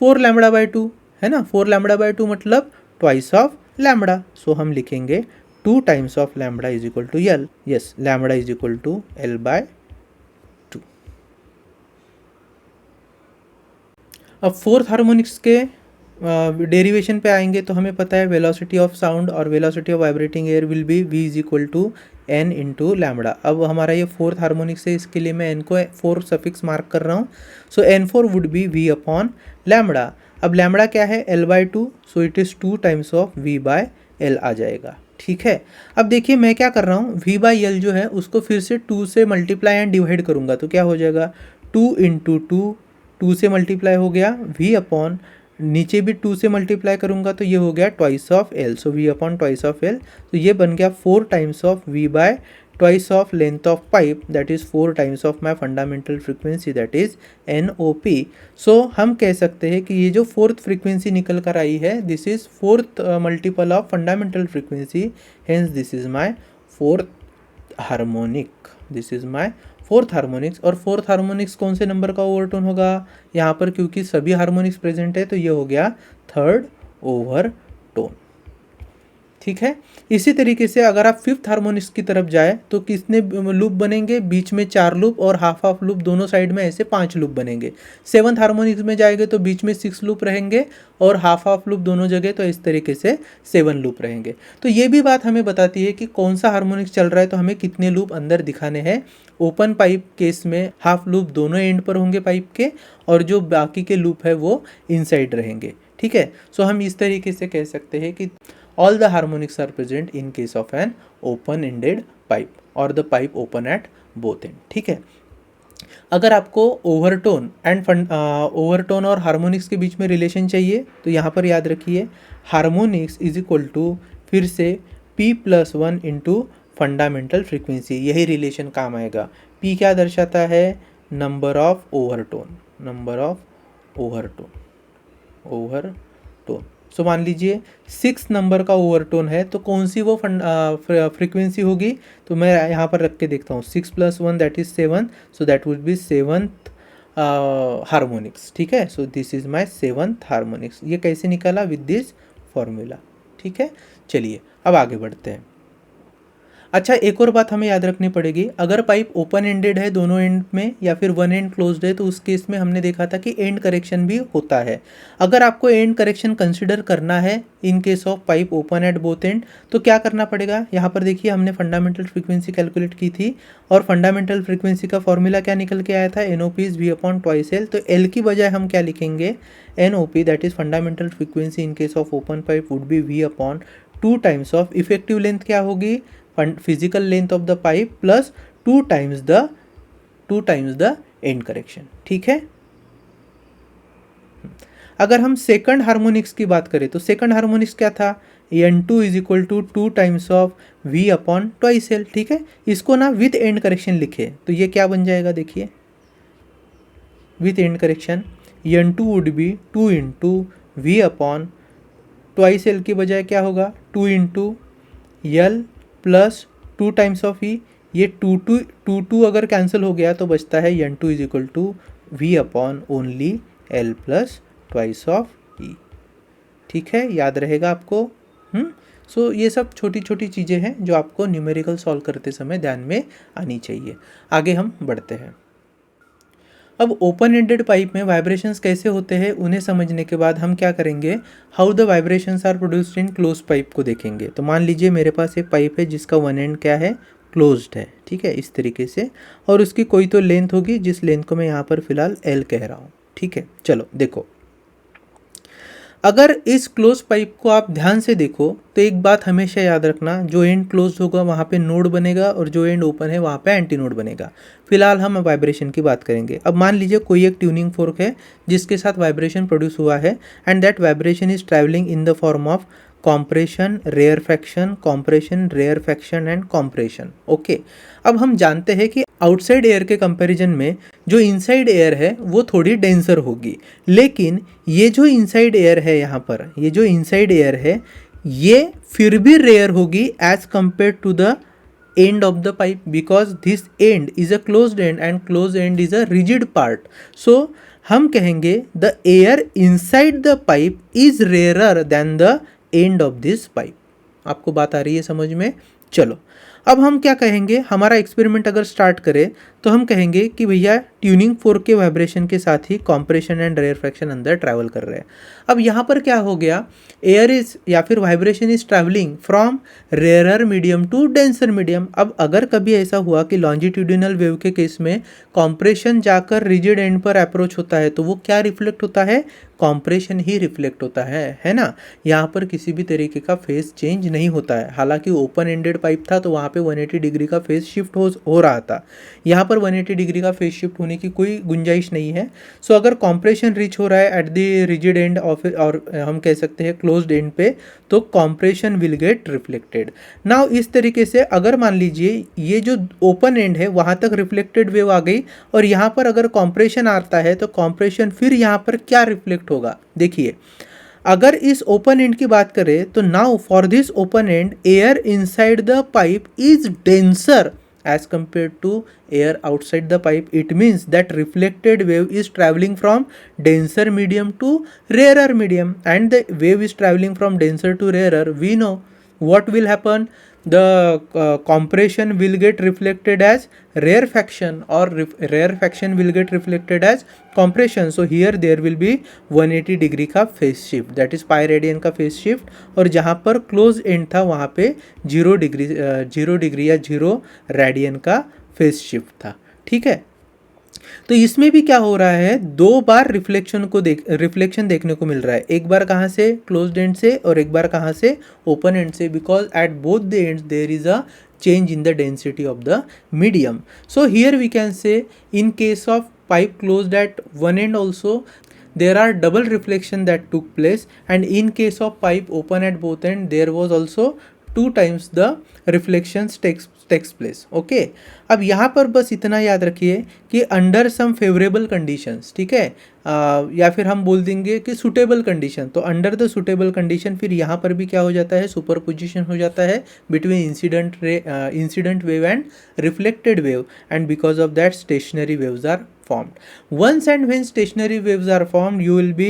4 लैम्बडा बाय 2 है ना, 4 लैम्बडा बाय 2 मतलब ट्वाइस ऑफ लैम्बडा। सो हम लिखेंगे 2 times of lambda is equal to L. Yes, lambda is equal to L by 2। अब फोर्थ हार्मोनिक्स के डेरिवेशन पे आएंगे तो हमें पता है वेलोसिटी ऑफ साउंड और velocity of vibrating air will be v is equal to N into lambda. अब हमारा ये फोर्थ हार्मोनिक्स है, इसके लिए मैं एन को 4 सफिक्स मार्क कर रहा हूँ। So n4 would be v upon lambda. अब लैम्बडा क्या है, l by 2, so it is 2 times of v by l आ जाएगा। ठीक है, अब देखिए मैं क्या कर रहा हूँ, v बाई एल जो है उसको फिर से 2 से मल्टीप्लाई एंड डिवाइड करूँगा तो क्या हो जाएगा, 2 इंटू 2 से मल्टीप्लाई हो गया v अपॉन, नीचे भी 2 से मल्टीप्लाई करूँगा तो ये हो गया twice of L, so v upon twice of L. तो ये बन गया 4 times of v bye twice of length of pipe that is 4 times of my fundamental frequency that is NOP। सो हम कह सकते हैं कि ये जो फोर्थ फ्रीक्वेंसी निकल कर आई है this is fourth multiple of fundamental frequency, hence this is my fourth harmonic, this is my fourth harmonics. और फोर्थ हार्मोनिक्स कौन से नंबर का ओवरटोन होगा यहाँ पर, क्योंकि सभी हार्मोनिक्स प्रेजेंट है तो ये हो गया थर्ड ओवरटोन। ठीक है, इसी तरीके से अगर आप फिफ्थ हार्मोनिक्स की तरफ जाए तो कितने लूप बनेंगे, बीच में 4 लूप और हाफ हाफ लूप दोनों साइड में ऐसे 5 लूप बनेंगे। सेवंथ हार्मोनिक्स में जाएंगे तो बीच में 6 लूप रहेंगे और हाफ हाफ लूप दोनों जगह, तो इस तरीके से 7 लूप रहेंगे। तो ये भी बात हमें बताती है कि कौन सा हार्मोनिक्स चल रहा है तो हमें कितने लूप अंदर दिखाने हैं। ओपन पाइप केस में हाफ लूप दोनों एंड पर होंगे पाइप के और जो बाकी के लूप है वो इनसाइड रहेंगे। ठीक है, सो हम इस तरीके से कह सकते हैं कि all the harmonics are present in case of an open ended pipe or the pipe open at both end। ठीक है, अगर आपको ओवरटोन एंड ओवरटोन और हार्मोनिक्स के बीच में रिलेशन चाहिए तो यहाँ पर याद रखिए हार्मोनिक्स इज इक्वल टू फिर से P+1 इंटू फंडामेंटल फ्रीक्वेंसी, यही रिलेशन काम आएगा। P क्या दर्शाता है? Number of overtone, number of overtone. So मान लीजिए 6 नंबर का ओवरटोन है, तो कौन सी वो फ्रीक्वेंसी होगी? तो मैं यहाँ पर रख के देखता हूँ, 6+1 that is 7, so that would B 7th harmonics. ठीक है, so this is my 7th harmonics. ये कैसे निकाला? With this formula. ठीक है, चलिए अब आगे बढ़ते हैं। अच्छा, एक और बात हमें याद रखनी पड़ेगी, अगर पाइप ओपन एंडेड है दोनों एंड में या फिर वन एंड क्लोज्ड है, तो उस केस में हमने देखा था कि एंड करेक्शन भी होता है। अगर आपको एंड करेक्शन कंसिडर करना है इन case of pipe open at both and, तो क्या करना पड़ेगा? यहाँ पर देखिए, हमने फंडामेंटल फ्रीक्वेंसी कैलकुलेट की थी और फंडामेंटल फ्रीक्वेंसी का फॉर्मूला क्या निकल के आया था? NOP is V/2L। तो L की बजाय हम क्या लिखेंगे? NOP that is fundamental frequency in case of open pipe would B V/2 times of effective length क्या होगी? Physical length of the pipe plus 2 times the end correction. ठीक है, अगर हम सेकंड हार्मोनिक्स की बात करें तो सेकंड हार्मोनिक्स क्या था? N2 is equal to 2 times of V/2L। ठीक है, इसको ना विथ एंड करेक्शन लिखे तो ये क्या बन जाएगा? देखिए, with end correction N2 would be 2 into V/2L की बजाय क्या होगा? 2 into L plus 2 times of E. ये 2 अगर कैंसिल हो गया तो बचता है N2 is equal to V/L plus twice of E. ठीक है, याद रहेगा आपको। सो ये सब छोटी छोटी चीज़ें हैं जो आपको न्यूमेरिकल सॉल्व करते समय ध्यान में आनी चाहिए। आगे हम बढ़ते हैं। अब ओपन एंडेड पाइप में वाइब्रेशंस कैसे होते हैं उन्हें समझने के बाद हम क्या करेंगे? How the vibrations are produced in close pipe को देखेंगे। तो मान लीजिए मेरे पास एक पाइप है जिसका वन एंड क्या है? क्लोज्ड है। ठीक है, इस तरीके से, और उसकी कोई तो लेंथ होगी जिस लेंथ को मैं यहाँ पर फिलहाल L कह रहा हूँ। ठीक है, चलो देखो, अगर इस क्लोज पाइप को आप ध्यान से देखो तो एक बात हमेशा याद रखना, जो एंड क्लोज होगा वहाँ पे नोड बनेगा और जो एंड ओपन है वहाँ पे एंटी नोड बनेगा। फिलहाल हम वाइब्रेशन की बात करेंगे। अब मान लीजिए कोई एक ट्यूनिंग फोर्क है जिसके साथ वाइब्रेशन प्रोड्यूस हुआ है and that vibration is travelling in the form of compression, rarefaction, compression, rarefaction and compression. Okay, अब हम जानते हैं कि आउटसाइड एयर के कंपैरिजन में जो इनसाइड एयर है वो थोड़ी डेंसर होगी, लेकिन ये जो इनसाइड एयर है यहाँ पर, ये जो इनसाइड एयर है ये फिर भी रेयर होगी as compare to the end of the pipe, because this end is a closed end and closed end is a rigid part. So हम कहेंगे the air inside the pipe is rarer than the end of this pipe. आपको बात आ रही है समझ में? चलो, अब हम क्या कहेंगे? हमारा एक्सपेरिमेंट अगर स्टार्ट करें तो हम कहेंगे कि भैया ट्यूनिंग फोर्क के वाइब्रेशन के साथ ही कॉम्प्रेशन एंड रेयरफैक्शन अंदर ट्रैवल कर रहे हैं। अब यहाँ पर क्या हो गया? एयर इज या फिर vibration is travelling from rarer medium to denser medium. अब अगर कभी ऐसा हुआ कि लॉन्जिट्यूडिनल वेव के केस में कॉम्प्रेशन जाकर रिजिड एंड पर अप्रोच होता है तो वो क्या रिफ्लेक्ट होता है? कॉम्प्रेशन ही रिफ्लेक्ट होता है ना। यहाँ पर किसी भी तरीके का फेज चेंज नहीं होता है। हालांकि ओपन एंडेड पाइप था तो वहाँ पे 180 डिग्री का फेज शिफ्ट हो रहा था, यहाँ पर 180 डिग्री का फेज शिफ्ट होने की कोई गुंजाइश नहीं है। सो अगर कॉम्प्रेशन रीच हो रहा है at the rigid end of, और हम कह सकते हैं क्लोज्ड एंड पे, तो compression will get reflected. Now इस तरीके से अगर मान लीजिए ये जो ओपन एंड है वहाँ तक रिफ्लेक्टेड वेव आ गई और यहाँ पर अगर कॉम्प्रेशन आता है तो कॉम्प्रेशन फिर यहाँ पर क्या रिफ्लेक्ट होगा? देखिए, अगर इस ओपन एंड की बात करें तो now for this open and air inside the pipe is denser as compared to air outside the pipe. It means that reflected wave is traveling from denser medium to rarer medium, and the wave is traveling from denser to rarer. We know what will happen. The compression will get reflected as rarefaction, or rarefaction will get reflected as compression. So here there will be 180 degree का phase shift, that is pi radian का phase shift, और जहाँ पर close and था वहाँ पे 0 degree या 0 radian का फेस शिफ्ट था। ठीक है, तो इसमें भी क्या हो रहा है? 2 बार रिफ्लेक्शन देखने को मिल रहा है। एक बार कहाँ से? क्लोज्ड एंड से, और एक बार कहाँ से? ओपन एंड से, because at both the ends there is a change in the density of the medium. So here we can say in case of pipe closed at one end also, there are double reflection that took place, and in case of pipe open at both end there was also 2 times the reflections takes place. Okay, अब यहाँ पर बस इतना याद रखिए कि under some favourable conditions, ठीक है, या फिर हम बोल देंगे कि सुटेबल कंडीशन, तो अंडर द सुटेबल कंडीशन फिर यहाँ पर भी क्या हो जाता है, सुपरपोजिशन हो जाता है between incident wave and reflected wave, and because of that stationary waves are formed. Once and when stationary waves are formed, you will be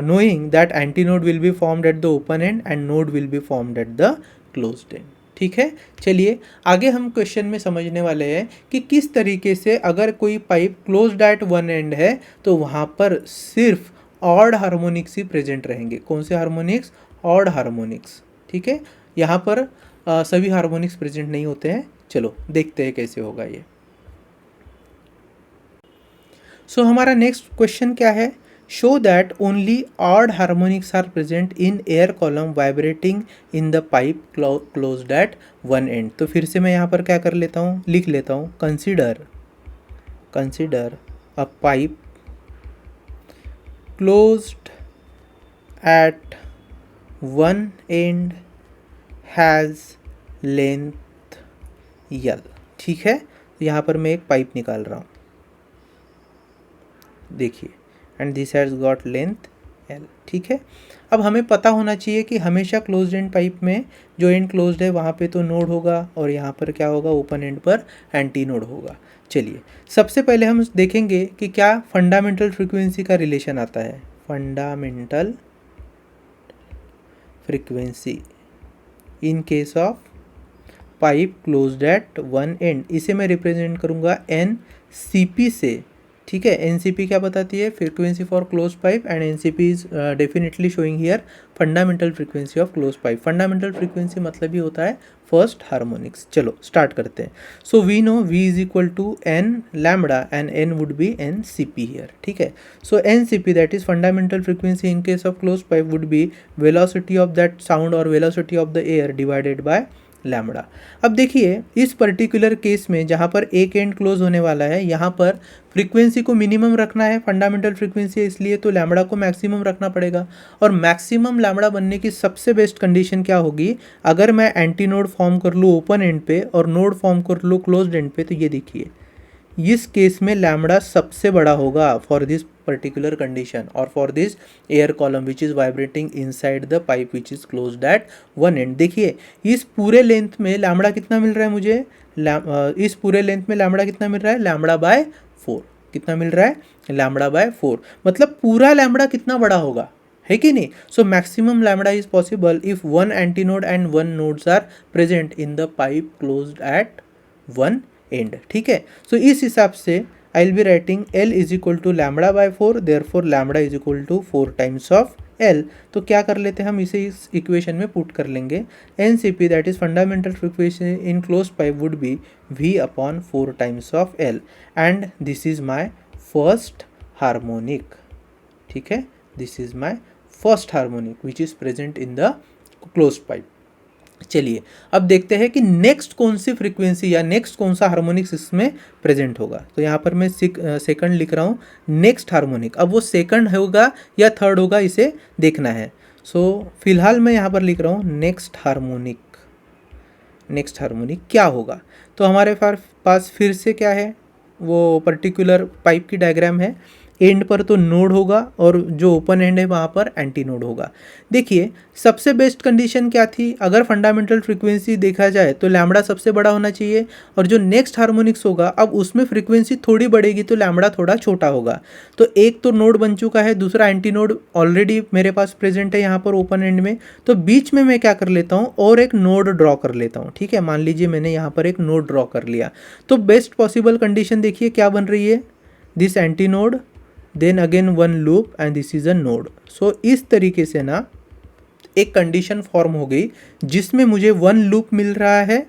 knowing that antinode will be formed at the open end and node will be formed at the closed end. ठीक है, चलिए आगे हम question में समझने वाले हैं कि किस तरीके से अगर कोई pipe closed at one and है तो वहाँ पर सिर्फ ऑड हार्मोनिक्स ही प्रेजेंट रहेंगे. कौन से हार्मोनिक्स? Odd harmonics. ठीक है, यहाँ पर सभी हार्मोनिक्स प्रेजेंट नहीं होते हैं. चलो देखते हैं कैसे होगा ये. सो हमारा नेक्स्ट क्वेश्चन क्या है? Show that only odd harmonics are present in air column vibrating in the pipe closed at one end. तो फिर से मैं यहाँ पर क्या कर लेता हूँ, लिख लेता हूँ, consider a pipe closed at one and has length यल. ठीक है, यहाँ पर मैं एक पाइप निकाल रहा हूँ, देखिए, and this has got length L. ठीक है, अब हमें पता होना चाहिए कि हमेशा क्लोज्ड एंड पाइप में जो एंड क्लोज्ड है वहाँ पे तो नोड होगा और यहाँ पर क्या होगा, ओपन एंड पर एंटी नोड होगा. चलिए सबसे पहले हम देखेंगे कि क्या फंडामेंटल फ्रीक्वेंसी का रिलेशन आता है. Fundamental frequency in case of pipe closed at one and, इसे मैं रिप्रेजेंट करूँगा एन सी पी से. ठीक है, एन सी पी क्या बताती है? Frequency for close pipe, and N C P is definitely showing here fundamental frequency of close pipe. Fundamental frequency मतलब ही होता है फर्स्ट हार्मोनिक्स. चलो स्टार्ट करते हैं. So we know v is equal to n lambda and n would be n C p here. ठीक है, so n C P that is fundamental frequency in case of close pipe would be velocity of that sound और velocity of the air divided by lambda. अब देखिए इस particular case में जहाँ पर एक एंड क्लोज होने वाला है, यहाँ पर फ्रीक्वेंसी को मिनिमम रखना है, फंडामेंटल फ्रीक्वेंसी है इसलिए, तो लैम्बडा को मैक्सिमम रखना पड़ेगा. और मैक्सिमम लैम्बडा बनने की सबसे बेस्ट कंडीशन क्या होगी? अगर मैं एंटी नोड फॉर्म कर लूँ ओपन एंड पे और नोड फॉर्म कर लूँ क्लोज्ड एंड पे, तो ये देखिए इस केस में लैम्बडा सबसे बड़ा होगा फॉर दिस पर्टिकुलर कंडीशन और for this air column which is vibrating inside the pipe which is closed at one and. देखिए इस पूरे लेंथ में लैम्बडा कितना मिल रहा है मुझे? इस पूरे लेंथ में लैम्बडा कितना मिल रहा है? Lambda by 4. कितना मिल रहा है? Lambda by 4. मतलब पूरा लैम्बडा कितना बड़ा होगा, है कि नहीं? So maximum lambda is possible if one antinode and one nodes are present in the pipe closed at one end. ठीक है, सो इस हिसाब से I will be writing L is equal to lambda by 4, therefore lambda is equal to 4 times of L. तो क्या कर लेते हैं हम, इसे इस इक्वेशन में पुट कर लेंगे. N C P that is fundamental frequency in close pipe would be V upon 4 times of L, and this is my first harmonic. ठीक है, this is my first harmonic which is present in the close pipe. चलिए अब देखते हैं कि next कौन सी frequency या next कौन सा हार्मोनिक्स इसमें प्रेजेंट होगा. तो यहाँ पर मैं सेकंड लिख रहा हूँ, नेक्स्ट हार्मोनिक. अब वो सेकंड होगा या थर्ड होगा इसे देखना है. सो फिलहाल मैं यहाँ पर लिख रहा हूँ नेक्स्ट हार्मोनिक. नेक्स्ट हार्मोनिक क्या होगा? तो हमारे पास फिर से क्या है, वो पर्टिकुलर पाइप की डायग्राम है. एंड पर तो नोड होगा और जो ओपन एंड है वहाँ पर एंटी नोड होगा. देखिए सबसे बेस्ट कंडीशन क्या थी? अगर फंडामेंटल फ्रीक्वेंसी देखा जाए तो लैम्बडा सबसे बड़ा होना चाहिए, और जो नेक्स्ट हार्मोनिक्स होगा अब उसमें फ्रीक्वेंसी थोड़ी बढ़ेगी तो लैम्बडा थोड़ा छोटा होगा. तो एक तो नोड बन चुका है, दूसरा एंटी नोड ऑलरेडी मेरे पास प्रेजेंट है यहाँ पर ओपन एंड में. तो बीच में मैं क्या कर लेता हूँ, और एक नोड ड्रॉ कर लेता हूँ. ठीक है, मान लीजिए मैंने यहाँ पर एक नोड ड्रॉ कर लिया. तो बेस्ट पॉसिबल कंडीशन देखिए क्या बन रही है, this anti node, then again one loop and this is a node. So इस तरीके से ना एक कंडीशन फॉर्म हो गई जिसमें मुझे वन लूप मिल रहा है,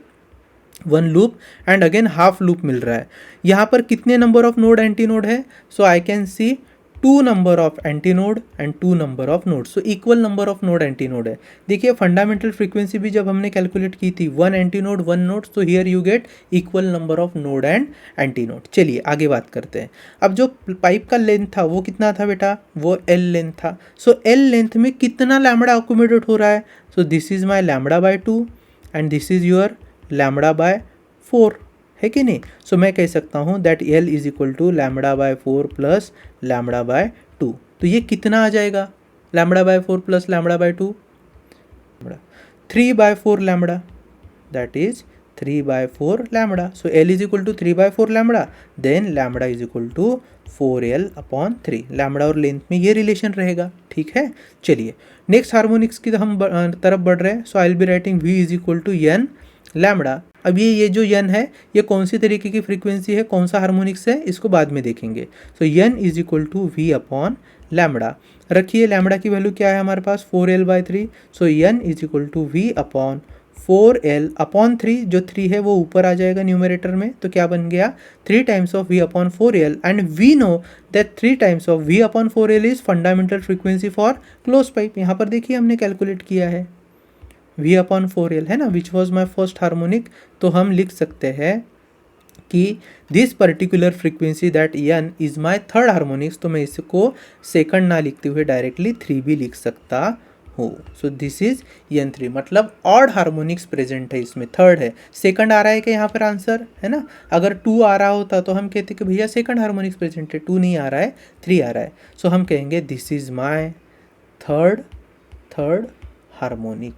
one loop and again half loop मिल रहा है. यहाँ पर कितने number of node anti node है? So I can see two number of anti node and two number of node, so equal number of node anti node है। देखिए fundamental frequency भी जब हमने कैलकुलेट की थी, one anti node one node, तो here you get equal number of node and anti node. चलिए आगे बात करते हैं। अब जो पाइप का लेंथ था वो कितना था बेटा, वो एल लेंथ था। सो एल लेंथ में कितना लैम्बडा अकोमोडेट हो रहा है, so this is my lambda by 2 and this is your lambda by 4, है कि नहीं। सो मैं कह सकता हूँ that L is equal to lambda by 4 plus lambda by 2। तो ये कितना आ जाएगा, lambda by 4 plus lambda by 2, 3/4 lambda, that is 3/4 lambda. So L is equal to 3/4 lambda, then lambda is equal to 4l upon 3। Lambda और length में ये relation रहेगा, ठीक है। चलिए नेक्स्ट हार्मोनिक्स की हम तरफ बढ़ रहे हैं। So I will be writing v is equal to n lambda. अब ये जो n है ये कौन सी तरीके की फ्रीक्वेंसी है, कौन सा हार्मोनिक्स है, इसको बाद में देखेंगे। So n is equal to v upon lambda. रखिए लैम्बडा की वैल्यू क्या है हमारे पास, 4l/3। So n is equal to v upon 4l upon 3, जो 3 है वो ऊपर आ जाएगा न्यूमरेटर में, तो क्या बन गया 3 times of v upon 4l, and we know that 3 times of v upon 4l is fundamental frequency for close pipe. यहाँ पर देखिए हमने कैलकुलेट किया है v अपॉन 4l, है ना, which was my first harmonic. तो हम लिख सकते हैं कि this particular frequency that n is my third harmonics. तो मैं इसको सेकंड ना लिखते हुए डायरेक्टली 3 भी लिख सकता हूँ। सो दिस इज n3, मतलब ऑड हार्मोनिक्स प्रेजेंट है इसमें, थर्ड है। सेकंड आ रहा है कि यहाँ पर आंसर, है ना, अगर 2 आ रहा होता तो हम कहते कि भैया सेकंड हार्मोनिक्स प्रेजेंट है, 2 नहीं आ रहा है 3 आ रहा है। सो हम कहेंगे this is my third harmonic,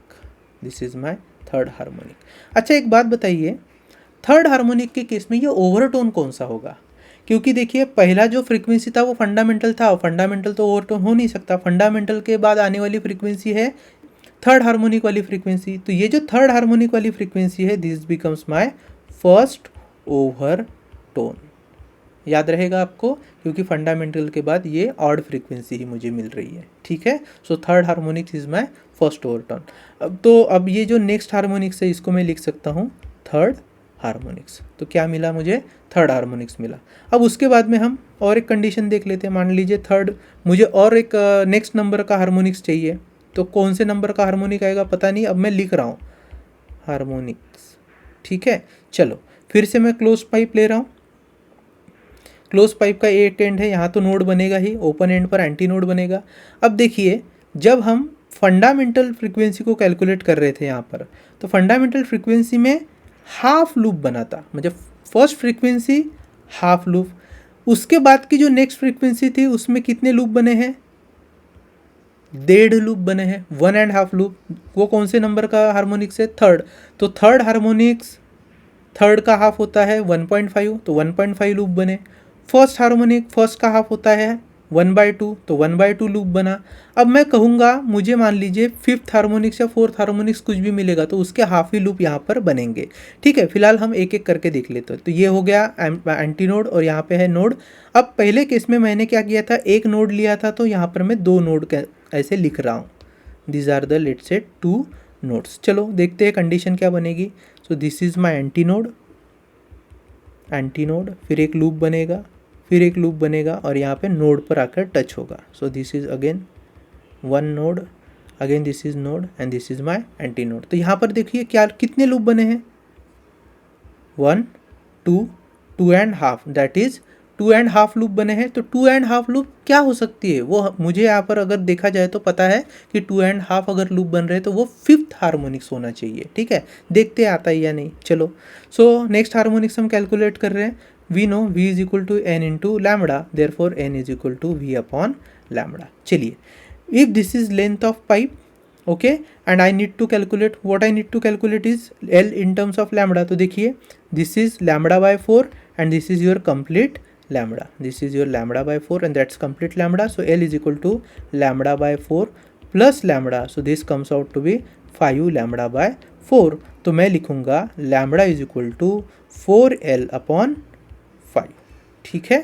this is my third harmonic. अच्छा एक बात बताइए, थर्ड हार्मोनिक के केस में ये ओवरटोन कौन सा होगा, क्योंकि देखिए पहला जो फ्रीक्वेंसी था वो फंडामेंटल था, फंडामेंटल तो ओवरटोन हो नहीं सकता। फंडामेंटल के बाद आने वाली फ्रीक्वेंसी है थर्ड हार्मोनिक वाली फ्रीक्वेंसी। तो ये जो थर्ड हार्मोनिक वाली फ्रीक्वेंसी है, this becomes my first overtone. याद रहेगा आपको, क्योंकि फंडामेंटल के बाद ये ऑड फ्रीक्वेंसी ही मुझे मिल रही है, ठीक है। So third harmonics is my first overtone. अब ये जो नेक्स्ट हार्मोनिक्स है इसको मैं लिख सकता हूँ थर्ड हार्मोनिक्स। तो क्या मिला मुझे, थर्ड हार्मोनिक्स मिला। अब उसके बाद में हम और एक कंडीशन देख लेते हैं। मान लीजिए थर्ड, मुझे और एक नेक्स्ट नंबर का हार्मोनिक्स चाहिए, तो कौन से नंबर का हार्मोनिक आएगा पता नहीं, अब मैं लिख रहा हूँ हार्मोनिक्स, ठीक है। चलो फिर से मैं क्लोज पाइप ले रहा हूँ। क्लोज पाइप का एक एंड है, यहाँ तो नोड बनेगा ही, ओपन एंड पर एंटी नोड बनेगा। अब देखिए जब हम फंडामेंटल फ्रीक्वेंसी को कैलकुलेट कर रहे थे यहाँ पर, तो फंडामेंटल फ्रीक्वेंसी में हाफ लूप बना था, मतलब फर्स्ट फ्रीक्वेंसी हाफ लूप, उसके बाद की जो नेक्स्ट फ्रीक्वेंसी थी उसमें कितने लूप बने हैं, 1.5 लूप बने हैं, 1.5 लूप। वो कौन से नंबर का हार्मोनिक्स है, थर्ड। तो थर्ड हार्मोनिक्स, थर्ड का हाफ होता है 1.5, तो 1.5 लूप बने। फर्स्ट हार्मोनिक, फर्स्ट का हाफ होता है 1/2, तो 1/2 लूप बना। अब मैं कहूँगा मुझे मान लीजिए फिफ्थ हार्मोनिक्स या फोर्थ हार्मोनिक्स कुछ भी मिलेगा तो उसके हाफ ही लूप यहाँ पर बनेंगे, ठीक है। फिलहाल हम एक एक करके देख लेते हैं। तो ये हो गया एंटी नोड और यहाँ पे है नोड। अब पहले केस में मैंने क्या किया था, एक नोड लिया था, तो यहाँ पर मैं 2 नोड ऐसे लिख रहा हूँ, these are the let's say 2 nodes. चलो देखते हैं कंडीशन क्या बनेगी। सो this is my anti node, फिर एक लूप बनेगा, फिर एक लूप बनेगा और यहाँ पे नोड पर आकर टच होगा। सो this is again 1 node, again this is node and this is my anti node. तो यहाँ पर देखिए क्या कितने लूप बने हैं, 1 2 2.5, दैट इज 2.5 लूप बने हैं। तो 2.5 लूप क्या हो सकती है, वो मुझे यहाँ पर अगर देखा जाए तो पता है कि 2.5 अगर लूप बन रहे हैं तो वो फिफ्थ हार्मोनिक्स होना चाहिए, ठीक है। देखते आता है या नहीं, चलो। सो नेक्स्ट हार्मोनिक्स हम कैलकुलेट कर रहे हैं। we know v is equal to n into lambda, therefore n is equal to v upon lambda. चलिए, if this is length of pipe, okay, and I need to calculate, what I need to calculate is L in terms of lambda. तो देखिए this is lambda by 4 and this is your complete lambda, this is your lambda by 4 and that's complete lambda. So L is equal to lambda by 4 plus lambda, so this comes out to be 5 lambda by 4. तो मैं लिखूँगा lambda is equal to 4L upon 5, ठीक है।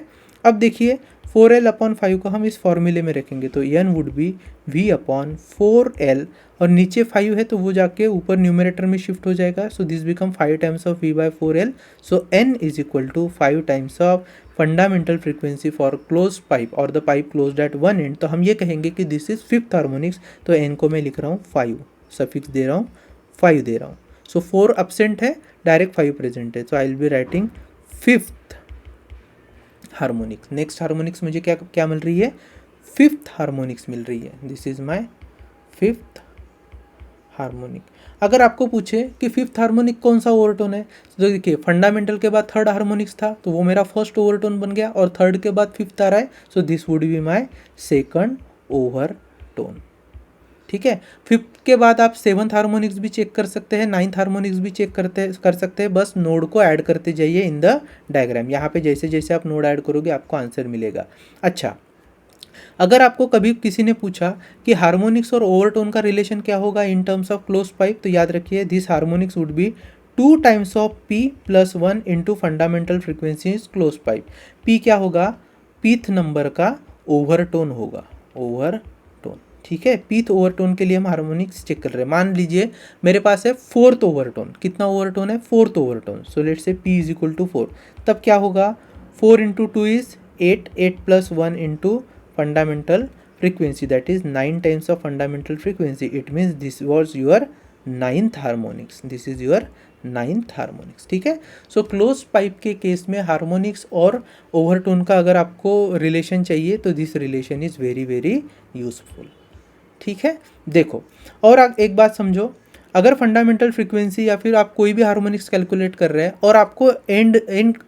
अब देखिए 4L/5 को हम इस फॉर्मूले में रखेंगे तो n वुड बी V/4L, और नीचे 5 है तो वो जाके ऊपर न्यूमरेटर में शिफ्ट हो जाएगा, so this become 5 times of V/4L, so n is equal to 5 times of fundamental frequency for close pipe और the pipe closed at one end. तो हम ये कहेंगे कि दिस इज फिफ्थ हार्मोनिक्स, तो n को मैं लिख रहा हूँ 5, सफिक्स दे रहा हूँ 5 दे रहा हूँ, सो 4 एब्सेंट है, डायरेक्ट 5 प्रेजेंट है, so I will be writing fifth harmonics. Next harmonics मुझे क्या क्या मिल रही है, फिफ्थ हार्मोनिक्स मिल रही है, this is my fifth harmonic. अगर आपको पूछे कि फिफ्थ हार्मोनिक कौन सा ओवरटोन है, तो देखिए फंडामेंटल के बाद थर्ड हार्मोनिक्स था तो वो मेरा फर्स्ट ओवरटोन बन गया, और थर्ड के बाद फिफ्थ आ रहा है, so this would be my second overtone. ठीक है, फिफ्थ के बाद आप सेवन्थ हार्मोनिक्स भी चेक कर सकते हैं, नाइन्थ हार्मोनिक्स भी चेक कर सकते हैं, बस नोड को ऐड करते जाइए इन द डायग्राम। यहाँ पे जैसे जैसे आप नोड ऐड करोगे आपको आंसर मिलेगा। अच्छा, अगर आपको कभी किसी ने पूछा कि हार्मोनिक्स और ओवरटोन का रिलेशन क्या होगा in terms of close pipe, तो याद रखिए this harmonics would be 2 times of P+1 into fundamental frequency is close pipe. P क्या होगा, पीथ नंबर का ओवरटोन होगा, ओवरटोन। ठीक है, पीथ ओवरटोन के लिए हम हार्मोनिक्स चेक कर रहे हैं। मान लीजिए मेरे पास है फोर्थ ओवरटोन, कितना ओवरटोन है, fourth overtone, so let's say P is equal to 4, तब क्या होगा, 4 into 2 is 8, 8+1 into fundamental frequency, that is 9 times of fundamental frequency. It means this was your ninth harmonics, this is your ninth harmonics। ठीक है, so close pipe के case में harmonics और overtone का अगर आपको रिलेशन चाहिए तो this relation is very very useful. ठीक है, देखो और एक बात समझो, अगर फंडामेंटल फ्रीक्वेंसी या फिर आप कोई भी हार्मोनिक्स कैलकुलेट कर रहे हैं और आपको एंड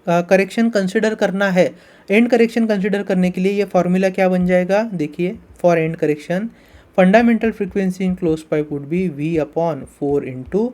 करेक्शन कंसिडर करना है, एंड करेक्शन कंसिडर करने के लिए ये फॉर्मूला क्या बन जाएगा, देखिए for and correction fundamental frequency in close pipe would B V/4 into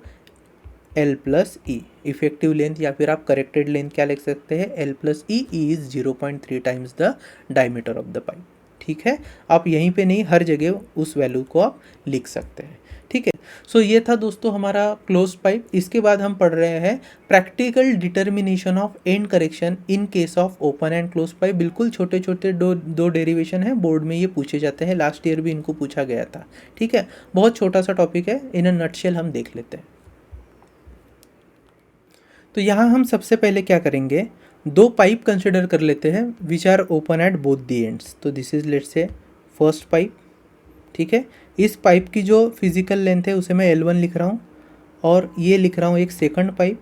L+E। Effective length या फिर आप करेक्टेड लेंथ क्या लिख सकते हैं, L+E, E is 0.3 times the diameter of the pipe. ठीक है, आप यहीं पे नहीं हर जगह उस वैल्यू को आप लिख सकते हैं। ठीक है, सो ये था दोस्तों हमारा क्लोज पाइप। इसके बाद हम पढ़ रहे हैं practical determination of end correction in case of open and close pipe. बिल्कुल छोटे छोटे दो डेरिवेशन है, बोर्ड में ये पूछे जाते हैं, लास्ट ईयर भी इनको पूछा गया था। ठीक है, बहुत छोटा सा टॉपिक है, इन अ नटशेल हम देख लेते हैं। तो यहाँ हम सबसे पहले क्या करेंगे, दो पाइप कंसिडर कर लेते हैं which are open at both the ends. तो this is let's say first pipe. ठीक है, इस पाइप की जो फिजिकल लेंथ है उसे मैं L1 लिख रहा हूँ, और ये लिख रहा हूँ एक सेकंड पाइप।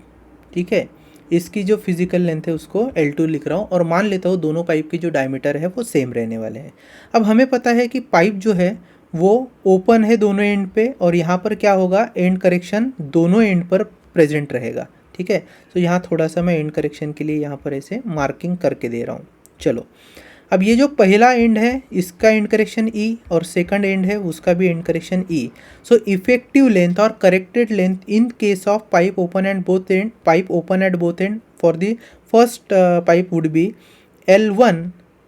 ठीक है, इसकी जो फिजिकल लेंथ है उसको L2 लिख रहा हूँ, और मान लेता हूँ दोनों पाइप की जो डायमीटर है वो सेम रहने वाले हैं। अब हमें पता है कि पाइप जो है वो ओपन है दोनों एंड पे, और यहाँ पर क्या होगा, एंड करेक्शन दोनों एंड पर प्रेजेंट रहेगा। ठीक है, तो यहाँ थोड़ा सा मैं एंड करेक्शन के लिए यहाँ पर ऐसे मार्किंग करके दे रहा हूँ। चलो, अब ये जो पहला एंड है इसका एंड करेक्शन E, और सेकंड एंड है उसका भी end correction E। So effective length और corrected length in case of pipe open at both end for the first pipe would be L1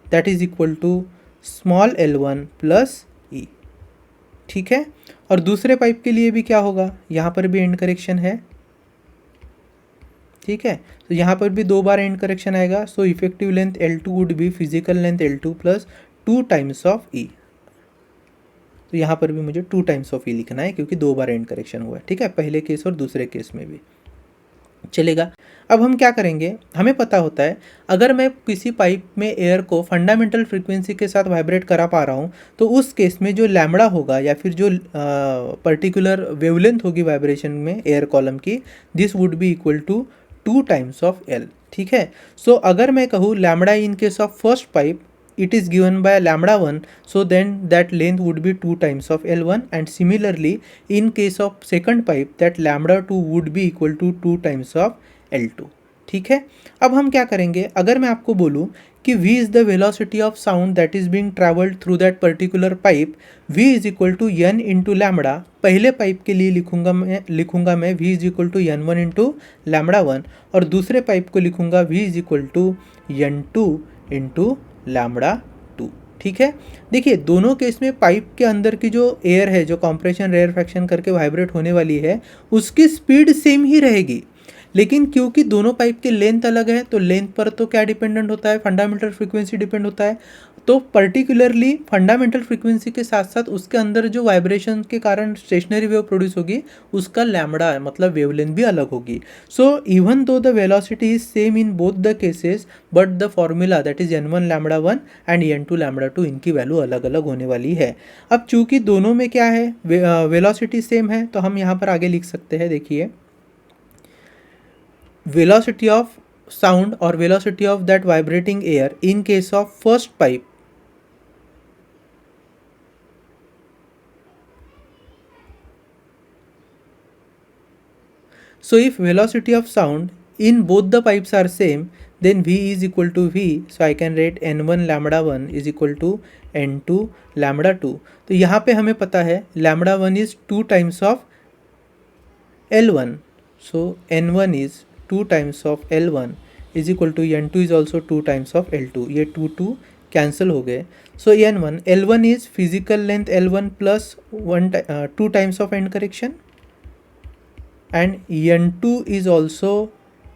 that is equal to small L1 plus E। ठीक है, और दूसरे pipe के लिए भी क्या होगा, यहाँ पर भी एंड करेक्शन है। ठीक है, तो यहाँ पर भी दो बार एंड करेक्शन आएगा, सो effective length L2 would be physical length L2 plus 2 times of E। तो यहाँ पर भी मुझे 2 टाइम्स ऑफ E लिखना है क्योंकि दो बार एंड करेक्शन हुआ है। ठीक है, पहले केस और दूसरे केस में भी चलेगा। अब हम क्या करेंगे, हमें पता होता है अगर मैं किसी पाइप में एयर को फंडामेंटल फ्रीक्वेंसी के साथ वाइब्रेट करा पा रहा हूँ तो उस केस में जो लैम्बडा होगा या फिर जो पर्टिकुलर वेवलेंथ होगी वाइब्रेशन में एयर कॉलम की, this would be equal to 2 times of L। ठीक है, सो अगर मैं कहूँ lambda in case of first pipe it is given by λ1, so then that length would be 2 times of L1, and similarly in case of second pipe that λ2 would be equal to 2 times of L2। ठीक है, अब हम क्या करेंगे, अगर मैं आपको बोलूँ कि v is the velocity of sound that is being traveled through that particular pipe, v is equal to n into lambda. पहले पाइप के लिए लिखूंगा मैं v is equal to n1 into λ1, और दूसरे पाइप को लिखूंगा v is equal to n2 into λ2। ठीक है, देखिए दोनों केस में पाइप के अंदर की जो एयर है जो कंप्रेशन रेयरफैक्शन करके वाइब्रेट होने वाली है उसकी स्पीड सेम ही रहेगी, लेकिन क्योंकि दोनों पाइप की लेंथ अलग है तो लेंथ पर तो क्या डिपेंडेंट होता है, फंडामेंटल फ्रीक्वेंसी डिपेंड होता है। तो पर्टिकुलरली फंडामेंटल फ्रीक्वेंसी के साथ साथ उसके अंदर जो वाइब्रेशन के कारण स्टेशनरी वेव प्रोड्यूस होगी उसका लैम्बडा मतलब वेवलेंथ भी अलग होगी. So even though the velocity is same in both the cases but the formula that is n1 lambda 1 and n2 lambda 2 इनकी वैल्यू अलग अलग होने वाली है. अब चूंकि दोनों में क्या है वेलोसिटी सेम है तो हम यहाँ पर आगे लिख सकते हैं. देखिए velocity of sound or velocity of that vibrating air in case of first pipe. So if velocity of sound in both the pipes are same, then V is equal to V. So I can write n1 lambda 1 is equal to n2 lambda 2. तो यहाँ पे हमें पता है lambda 1 is 2 times of L1. So n1 is 2 times of L1 is equal to n2 is also 2 times of L2. ये 2 cancel हो गए. So n1 L1 is physical length L1 plus 2 times of end correction and n2 is also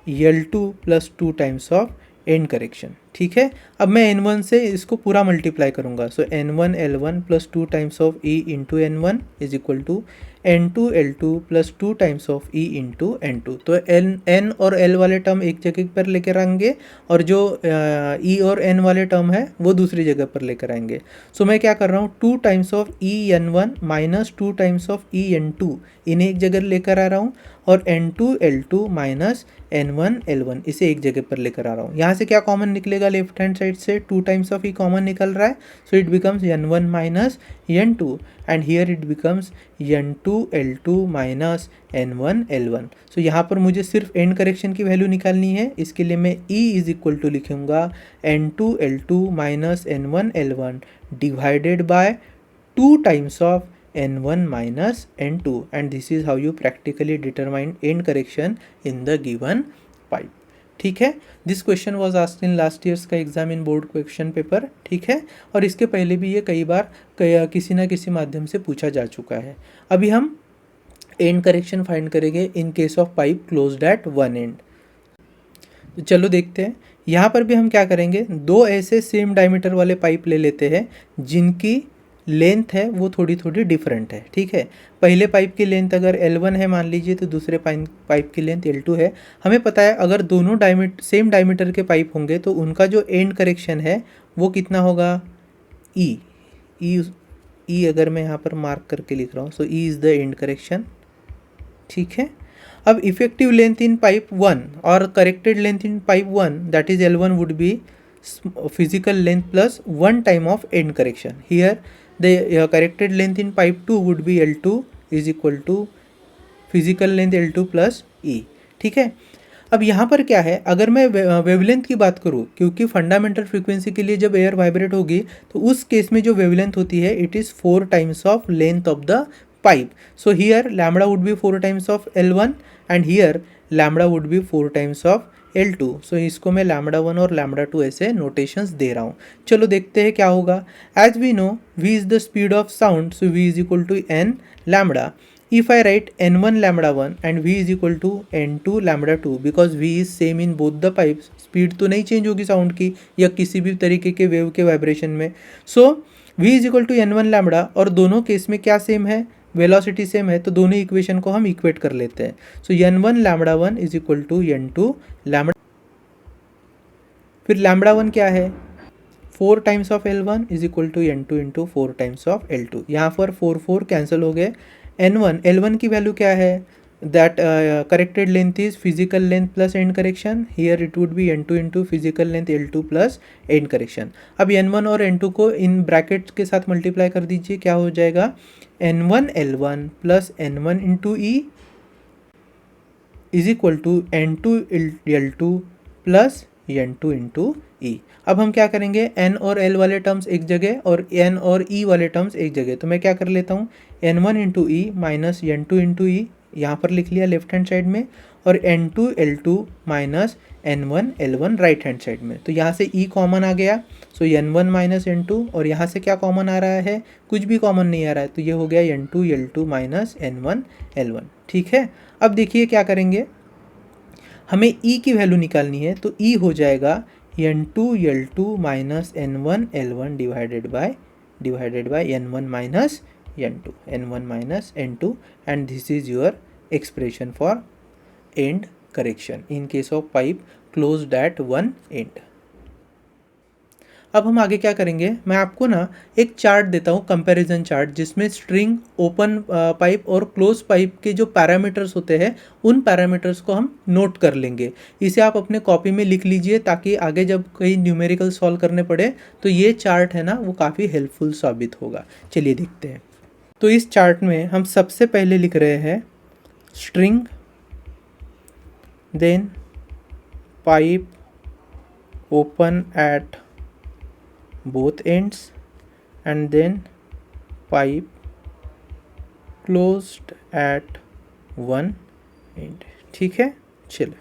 L2 plus 2 times of and correction. ठीक है, अब मैं n1 से इसको पूरा मल्टीप्लाई करूंगा. So n1 L1 plus 2 times of E into n1 is equal to n2 L2 plus 2 times of E into n2. तो n और L वाले टर्म एक जगह पर लेकर आएंगे और जो E और n वाले टर्म है वो दूसरी जगह पर लेकर आएंगे. सो मैं क्या कर रहा हूँ 2 times of E n1 minus 2 times of E n2 इन्हें एक जगह लेकर आ रहा हूँ और n2 L2 minus n1 L1 इसे एक जगह पर लेकर आ रहा हूँ. यहाँ से क्या कॉमन निकलेगा लेफ्ट हैंड साइड से 2 टाइम्स ऑफ E कॉमन निकल रहा है. So it becomes n1 minus n2 and here it becomes n2 L2 minus n1 L1. सो यहाँ पर मुझे सिर्फ एंड करेक्शन की वैल्यू निकालनी है. इसके लिए मैं E इज इक्वल टू लिखूँगा n2 L2 minus n1 L1 divided by 2 times of n1 minus n2 and this is how you practically determine end correction in the given pipe. ठीक है, this question was asked in last years का exam in board question paper. ठीक है, और इसके पहले भी ये कई बार किसी ना किसी माध्यम से पूछा जा चुका है. अभी हम एंड करेक्शन फाइंड करेंगे इन case of pipe closed at one end. तो चलो देखते हैं. यहाँ पर भी हम क्या करेंगे, दो ऐसे सेम डायमीटर वाले पाइप ले लेते हैं जिनकी लेंथ है वो थोड़ी थोड़ी डिफरेंट है. ठीक है, पहले पाइप की लेंथ अगर L1 है मान लीजिए तो दूसरे पाइप की लेंथ L2 है. हमें पता है अगर दोनों सेम डायमीटर के पाइप होंगे तो उनका जो एंड करेक्शन है वो कितना होगा E अगर मैं यहाँ पर मार्क करके लिख रहा हूँ. सो E is the end correction. ठीक है, अब इफेक्टिव लेंथ इन पाइप 1 और corrected length in pipe 1 that is L1 would be physical length plus 1 time of end correction. Here the corrected length in pipe 2 would be L2 is equal to physical length L2 plus E. ठीक है, अब यहाँ पर क्या है, अगर मैं wavelength की बात करूँ, क्योंकि फंडामेंटल फ्रीक्वेंसी के लिए जब एयर वाइब्रेट होगी तो उस केस में जो वेवलेंथ होती है it is 4 times of length of the pipe. So here lambda would be 4 times of L1 and here lambda would be 4 times of L2. सो इसको मैं लैम्बडा 1 और लैम्बडा 2 ऐसे नोटेशंस दे रहा हूँ. चलो देखते हैं क्या होगा. As we know v is the speed of sound, so v is equal to n lambda. If I write n1 lambda 1 and v is equal to n2 lambda 2 because v is same in both the pipes, speed तो नहीं change होगी sound की या किसी भी तरीके के wave के वाइब्रेशन में. So v is equal to n1 lambda और दोनों केस में क्या सेम है, वेलोसिटी सेम है, तो दोनों इक्वेशन को हम इक्वेट कर लेते हैं. So n1 lambda 1 is equal to n2 lambda. फिर लैम्बडा 1 क्या है, 4 times of L1 is equal to n2 into 4 times of L2. यहाँ पर 4 कैंसिल हो गए. L1 की वैल्यू क्या है, that corrected length is physical length plus and correction. Here it would be n2 into physical length L2 plus and correction. अब n1 और n2 को इन ब्रैकेट के साथ मल्टीप्लाई कर दीजिए, क्या हो जाएगा n1 L1 plus n1 into E is equal to n2 L2 plus n2 into E. अब हम क्या करेंगे, n और L वाले टर्म्स एक जगह और n और E वाले टर्म्स एक जगह. तो मैं क्या कर लेता हूँ n1 into E minus n2 into E यहाँ पर लिख लिया लेफ्ट हैंड साइड में और n2 L2 minus n1 L1 right hand side में. तो यहाँ से E कॉमन आ गया. सो n1 माइनस n2 और यहाँ से क्या कॉमन आ रहा है, कुछ भी कॉमन नहीं आ रहा है, तो ये हो गया n2 L2 minus n1 L1. ठीक है, अब देखिए क्या करेंगे, हमें E की वैल्यू निकालनी है. तो E हो जाएगा N2 L2 minus N1 L1 divided by N1 minus N2, N1 minus N2, and this is your expression for end correction in case of pipe closed at one end. अब हम आगे क्या करेंगे, मैं आपको ना एक चार्ट देता हूँ, कंपैरिजन चार्ट, जिसमें स्ट्रिंग, ओपन पाइप और क्लोज पाइप के जो पैरामीटर्स होते हैं उन पैरामीटर्स को हम नोट कर लेंगे. इसे आप अपने कॉपी में लिख लीजिए ताकि आगे जब कहीं न्यूमेरिकल सॉल्व करने पड़े तो ये चार्ट है ना वो काफ़ी हेल्पफुल साबित होगा. चलिए देखते हैं. तो इस चार्ट में हम सबसे पहले लिख रहे हैं string, then pipe open at both ends, and then pipe closed at one end. ठीक है, चलो.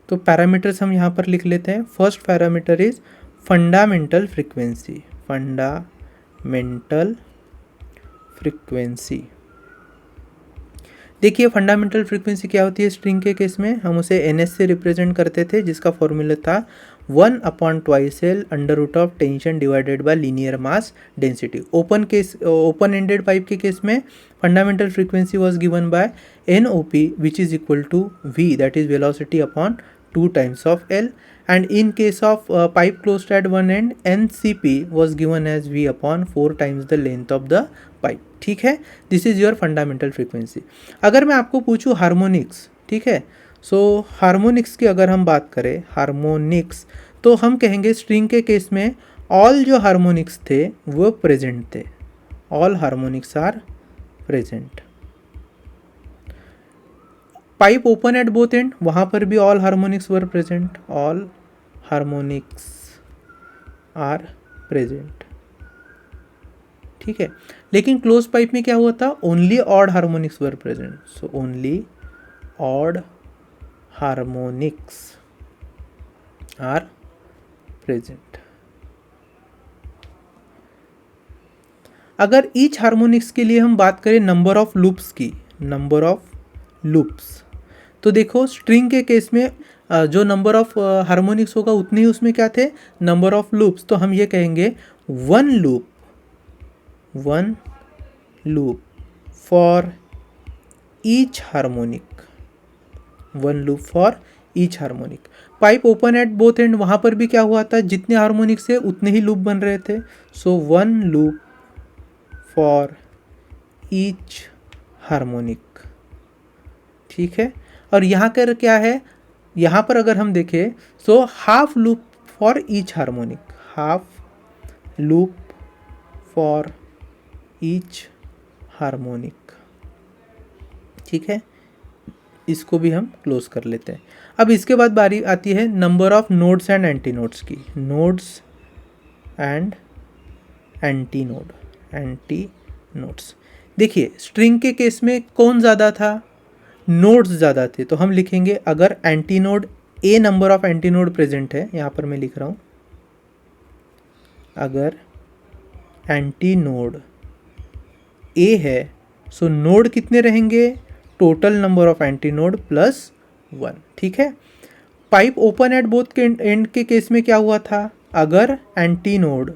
तो पैरामीटर्स हम यहाँ पर लिख लेते हैं. First parameter is fundamental frequency. Fundamental frequency, देखिए फंडामेंटल फ्रीक्वेंसी क्या होती है स्ट्रिंग के केस में, हम उसे NS से रिप्रेजेंट करते थे, जिसका फॉर्मूला था 1/2L under root of tension divided by linear mass density. Open ended pipe के केस में fundamental frequency was given by NOP which is equal to V, that is velocity upon 2 times of L, and in case of pipe closed at one end, NCP was given as V upon 4 times the length of the pipe. ठीक है, this is your fundamental frequency. अगर मैं आपको पूछूँ harmonics, ठीक है, सो harmonics की अगर हम बात करें, हार्मोनिक्स, तो हम कहेंगे स्ट्रिंग के केस में ऑल जो हार्मोनिक्स थे वो प्रेजेंट थे. All harmonics are present. Pipe open at both end, वहाँ पर भी all harmonics were present. All harmonics are present. ठीक है, लेकिन क्लोज पाइप में क्या हुआ था, only odd harmonics were present. So only odd harmonics are present. अगर ईच हार्मोनिक्स के लिए हम बात करें नंबर ऑफ लूप्स की, नंबर ऑफ लूप्स, तो देखो स्ट्रिंग के केस में जो नंबर ऑफ हार्मोनिक्स होगा उतने ही उसमें क्या थे, नंबर ऑफ लूप्स. तो हम ये कहेंगे one loop for each harmonic, one loop for each harmonic. Pipe open at both end, वहाँ पर भी क्या हुआ था, जितने हार्मोनिक्स है उतने ही लूप बन रहे थे. So one loop for each harmonic. ठीक है, और यहाँ कर क्या है, यहाँ पर अगर हम देखें so half loop for each harmonic, half loop for each harmonic. ठीक है, इसको भी हम क्लोज कर लेते हैं. अब इसके बाद बारी आती है number of nodes and anti nodes की. Nodes and anti nodes. देखिए स्ट्रिंग के केस में कौन ज़्यादा था, नोड्स ज़्यादा थे. तो हम लिखेंगे अगर anti node A number of anti node present है, यहाँ पर मैं लिख रहा हूँ, अगर एंटी नोड ए है सो नोड कितने रहेंगे, total number of anti node plus 1. ठीक है, पाइप ओपन एट बोथ के एंड के केस में क्या हुआ था, अगर एंटी नोड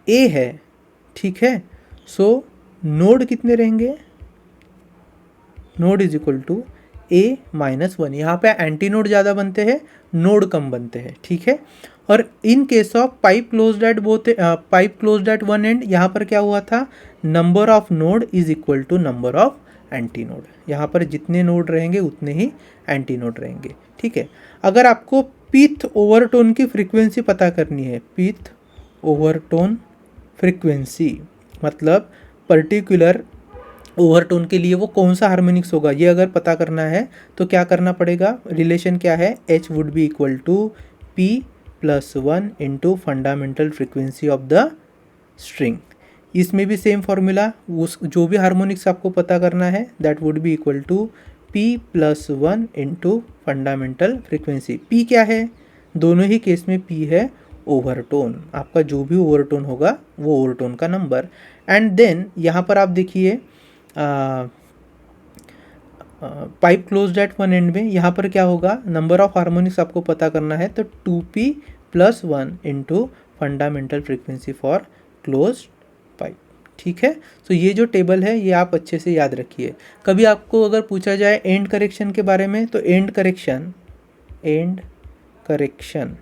ए है, ठीक है, सो नोड कितने रहेंगे, node is equal to A-1. यहाँ पे एंटी नोड ज़्यादा बनते हैं, नोड कम बनते हैं. ठीक है, और in case of pipe closed at one end, यहाँ पर क्या हुआ था, number of node is equal to number of anti node. यहाँ पर जितने नोड रहेंगे उतने ही एंटी नोड रहेंगे. ठीक है, अगर आपको पीथ ओवरटोन की फ्रीक्वेंसी पता करनी है, पीथ ओवरटोन फ्रीक्वेंसी मतलब पर्टिकुलर ओवरटोन के लिए वो कौन सा हार्मोनिक्स होगा, ये अगर पता करना है तो क्या करना पड़ेगा, रिलेशन क्या है, H would be equal to P+1 into fundamental frequency of the string. इसमें भी सेम फॉर्मूला, उस जो भी हार्मोनिक्स आपको पता करना है that would be equal to P+1 into fundamental frequency. P क्या है, दोनों ही केस में पी है ओवरटोन, आपका जो भी ओवरटोन होगा वो ओवरटोन का नंबर। एंड देन यहाँ पर आप देखिए pipe closed at one end में, यहाँ पर क्या होगा, नंबर ऑफ हार्मोनिक्स आपको पता करना है, तो 2p + 1 into fundamental frequency for close pipe. ठीक है, तो ये जो टेबल है ये आप अच्छे से याद रखिए। कभी आपको अगर पूछा जाए एंड करेक्शन के बारे में, तो एंड करेक्शन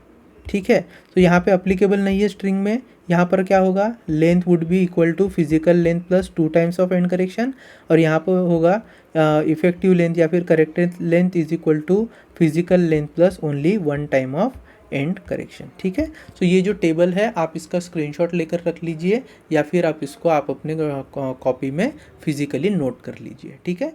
ठीक है, तो यहाँ पे अप्लीकेबल नहीं है स्ट्रिंग में। यहाँ पर क्या होगा, length would be equal to physical length plus 2 times of end correction, और यहाँ पर होगा इफेक्टिव लेंथ या फिर corrected length is equal to physical length plus only 1 time of end correction. ठीक है, तो ये जो टेबल है आप इसका स्क्रीनशॉट लेकर रख लीजिए, या फिर आप इसको आप अपने कॉपी में फिजिकली नोट कर लीजिए। ठीक है,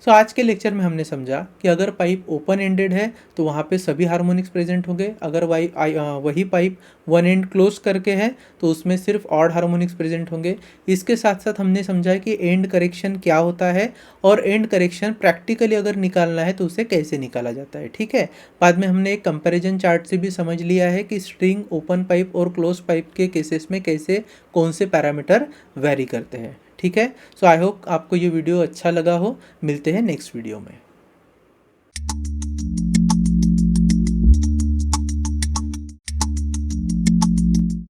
सो आज के लेक्चर में हमने समझा कि अगर पाइप ओपन एंडेड है तो वहाँ पे सभी हार्मोनिक्स प्रेजेंट होंगे, अगर वही पाइप वन एंड क्लोज करके है तो उसमें सिर्फ ऑड हार्मोनिक्स प्रेजेंट होंगे। इसके साथ साथ हमने समझा कि एंड करेक्शन क्या होता है, और एंड करेक्शन प्रैक्टिकली अगर निकालना है तो उसे कैसे निकाला जाता है। ठीक है, बाद में हमने एक कंपैरिजन चार्ट से भी समझ लिया है कि स्ट्रिंग ओपन पाइप और क्लोज पाइप के केसेस में कैसे कौन से पैरामीटर वेरी करते हैं। ठीक है, सो आई होप आपको ये वीडियो अच्छा लगा हो। मिलते हैं नेक्स्ट वीडियो में।